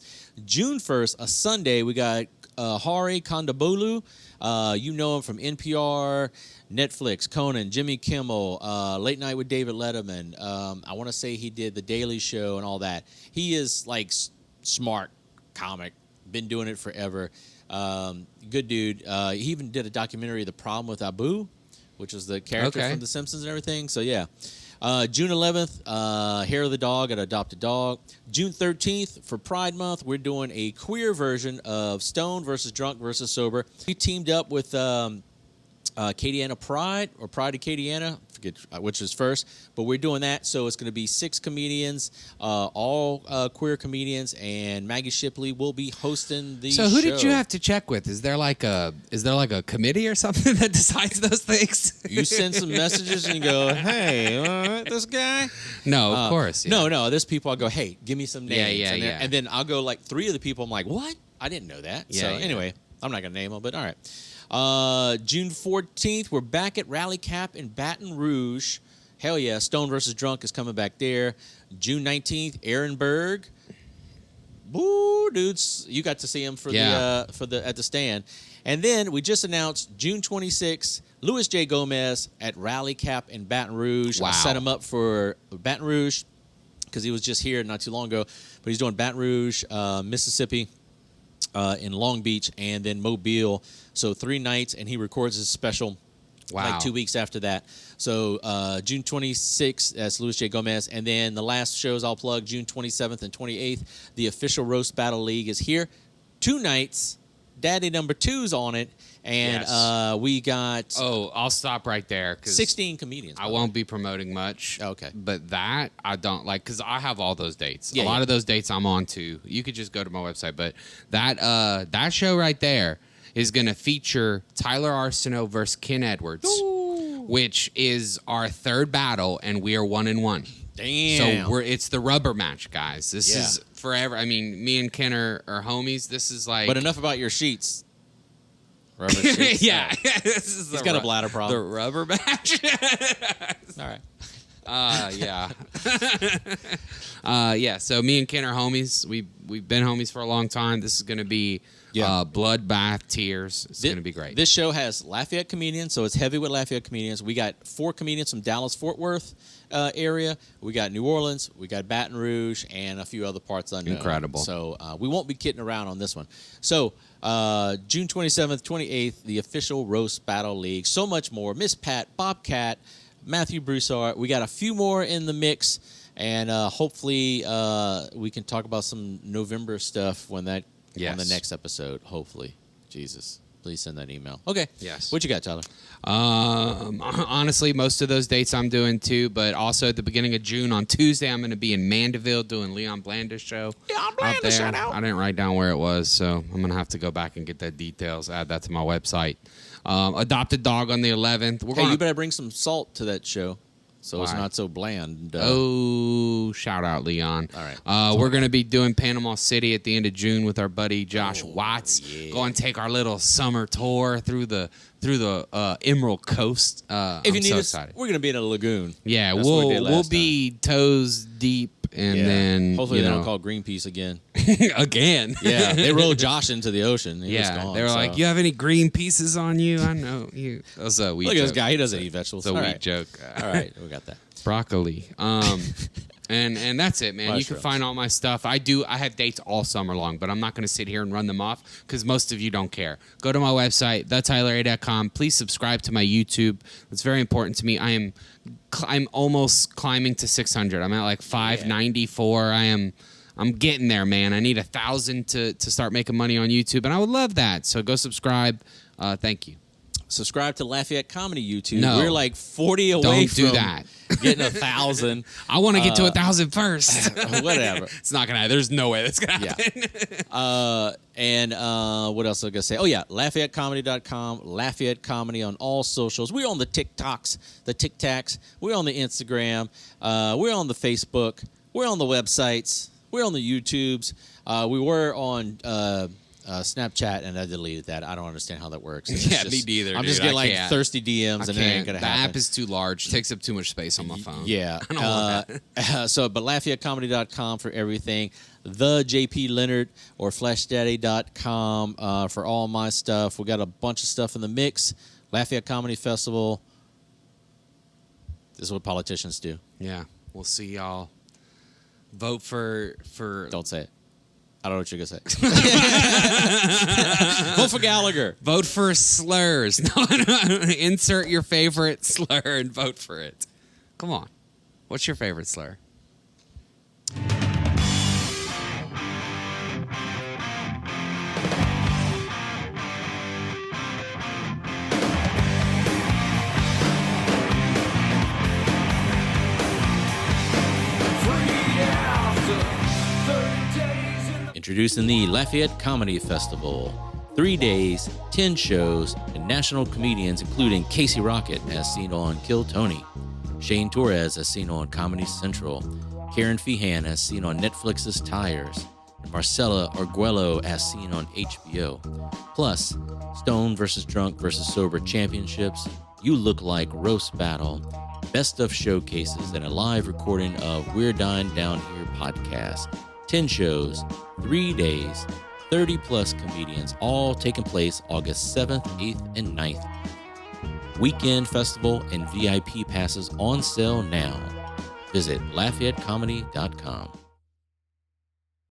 June 1st, a Sunday, we got Hari Kondabolu. You know him from NPR, Netflix, Conan, Jimmy Kimmel, Late Night with David Letterman. I want to say he did The Daily Show and all that. He is like smart comic, been doing it forever. Good dude. He even did a documentary, The Problem with Abu, which was the character from The Simpsons and everything. So, yeah. June 11th, Hair of the Dog at Adopted Dog. June 13th, for Pride Month, we're doing a queer version of Stone versus Drunk versus Sober. We teamed up with Acadiana Pride, or Pride Acadiana, forget which is first, but we're doing that. So it's going to be 6 comedians, all queer comedians, and Maggie Shipley will be hosting the show. So who did you have to check with? Is there like a committee or something that decides those things? You send some messages and you go, "Hey, this guy?" No, of course. Yeah. No. There's people I go, "Hey, give me some names." Yeah. And then I'll go like 3 of the people. I'm like, "What? I didn't know that." Yeah, so anyway, I'm not gonna name them, but all right. June 14th, we're back at Rally Cap in Baton Rouge. Hell yeah, Stone versus Drunk is coming back there. June 19th, Aaron Berg. Woo, dudes, you got to see him at the stand. And then we just announced June 26th, Louis J. Gomez at Rally Cap in Baton Rouge. Wow. I set him up for Baton Rouge because he was just here not too long ago. But he's doing Baton Rouge, Mississippi, in Long Beach, and then Mobile. So 3 nights, and he records his special like 2 weeks after that. So June 26th, that's Louis J. Gomez. And then the last shows I'll plug, June 27th and 28th, the official Roast Battle League is here. 2 nights. Daddy number 2's on it. And we got... Oh, I'll stop right there. 16 comedians. I won't be promoting much. Okay. But that, I don't like, because I have all those dates. A lot of those dates I'm on too. You could just go to my website. But that show right there is going to feature Tyler Arceneaux versus Ken Edwards, which is our 3rd battle, and we are 1-1. Damn. So it's the rubber match, guys. This is forever. I mean, me and Ken are homies. This is like... But enough about your sheets. Rubber sheets. Yeah. He's got a bladder problem. The rubber match. All right. Yeah. So me and Ken are homies. We've been homies for a long time. This is going to be bloodbath, tears. It's going to be great. This show has Lafayette comedians, so it's heavy with Lafayette comedians. We got 4 comedians from Dallas-Fort Worth area. We got New Orleans. We got Baton Rouge, and a few other parts unknown. Incredible. So we won't be kidding around on this one. So June 27th, 28th, the official Roast Battle League. So much more. Miss Pat, Bobcat, Matthew Broussard. We got a few more in the mix, and hopefully we can talk about some November stuff when that on the next episode. Hopefully, Jesus, please send that email. Okay. Yes. What you got, Tyler? Honestly, most of those dates I'm doing too, but also at the beginning of June on Tuesday, I'm going to be in Mandeville doing Leon Blandish show. Leon Blandish, shout out. I didn't write down where it was, so I'm going to have to go back and get that details. Add that to my website. Adopted Dog on the 11th. You better bring some salt to that show. so it's not so bland. Shout out, Leon. All right. We're going to be doing Panama City at the end of June with our buddy Josh Watts. Yeah. Go and take our little summer tour through the Emerald Coast. If you need us, we're going to be in a lagoon. Yeah, That's we'll be toes deep, and then hopefully they don't call Greenpeace again. Again. Yeah, they rolled Josh into the ocean. He was gone, they were like, "You have any green pieces on you?" I know you. That was a wheat. Look joke. at this guy. He doesn't eat vegetables. It's a wheat joke. All right, we got that. Broccoli. And that's it, man. Mushrooms. You can find all my stuff. I have dates all summer long, but I'm not going to sit here and run them off because most of you don't care. Go to my website, thetyleray.com. Please subscribe to my YouTube. It's very important to me. I'm almost climbing to 600. I'm at like 594. I'm getting there, man. I need 1,000 to start making money on YouTube, and I would love that. So go subscribe. Thank you. Subscribe to Lafayette Comedy YouTube. No. We're like 40 away from do that. Getting 1,000. I want to get to 1,000 first. Whatever. It's not gonna. There's no way that's gonna happen. And what else was I gonna say? Oh yeah, LafayetteComedy.com. Lafayette Comedy on all socials. We're on the TikToks, the TikToks. We're on the Instagram. We're on the Facebook. We're on the websites. We're on the YouTubes. We were on Snapchat, and I deleted that. I don't understand how that works. Me neither. I'm just getting like thirsty DMs, and it ain't gonna happen. The app is too large. Takes up too much space on my phone. Yeah. I don't want that. But LafayetteComedy.com for everything. The JP Leonard or FlashDaddy.com for all my stuff. We got a bunch of stuff in the mix. Lafayette Comedy Festival. This is what politicians do. Yeah. We'll see y'all. Vote for. Don't say it. I don't know what you're going to say. Vote for Gallagher. Vote for slurs. No. Insert your favorite slur and vote for it. Come on. What's your favorite slur? Introducing the Lafayette Comedy Festival. 3 days, 10 shows, and national comedians including Casey Rocket as seen on Kill Tony, Shane Torres as seen on Comedy Central, Karen Feehan as seen on Netflix's Tires, and Marcella Arguello as seen on HBO. Plus, Stone vs. Drunk vs. Sober Championships, You Look Like Roast Battle, Best of Showcases, and a live recording of We're Dying Down Here podcast. 10 shows, 3 days, 30-plus comedians, all taking place August 7th, 8th, and 9th. Weekend festival and VIP passes on sale now. Visit LafayetteComedy.com.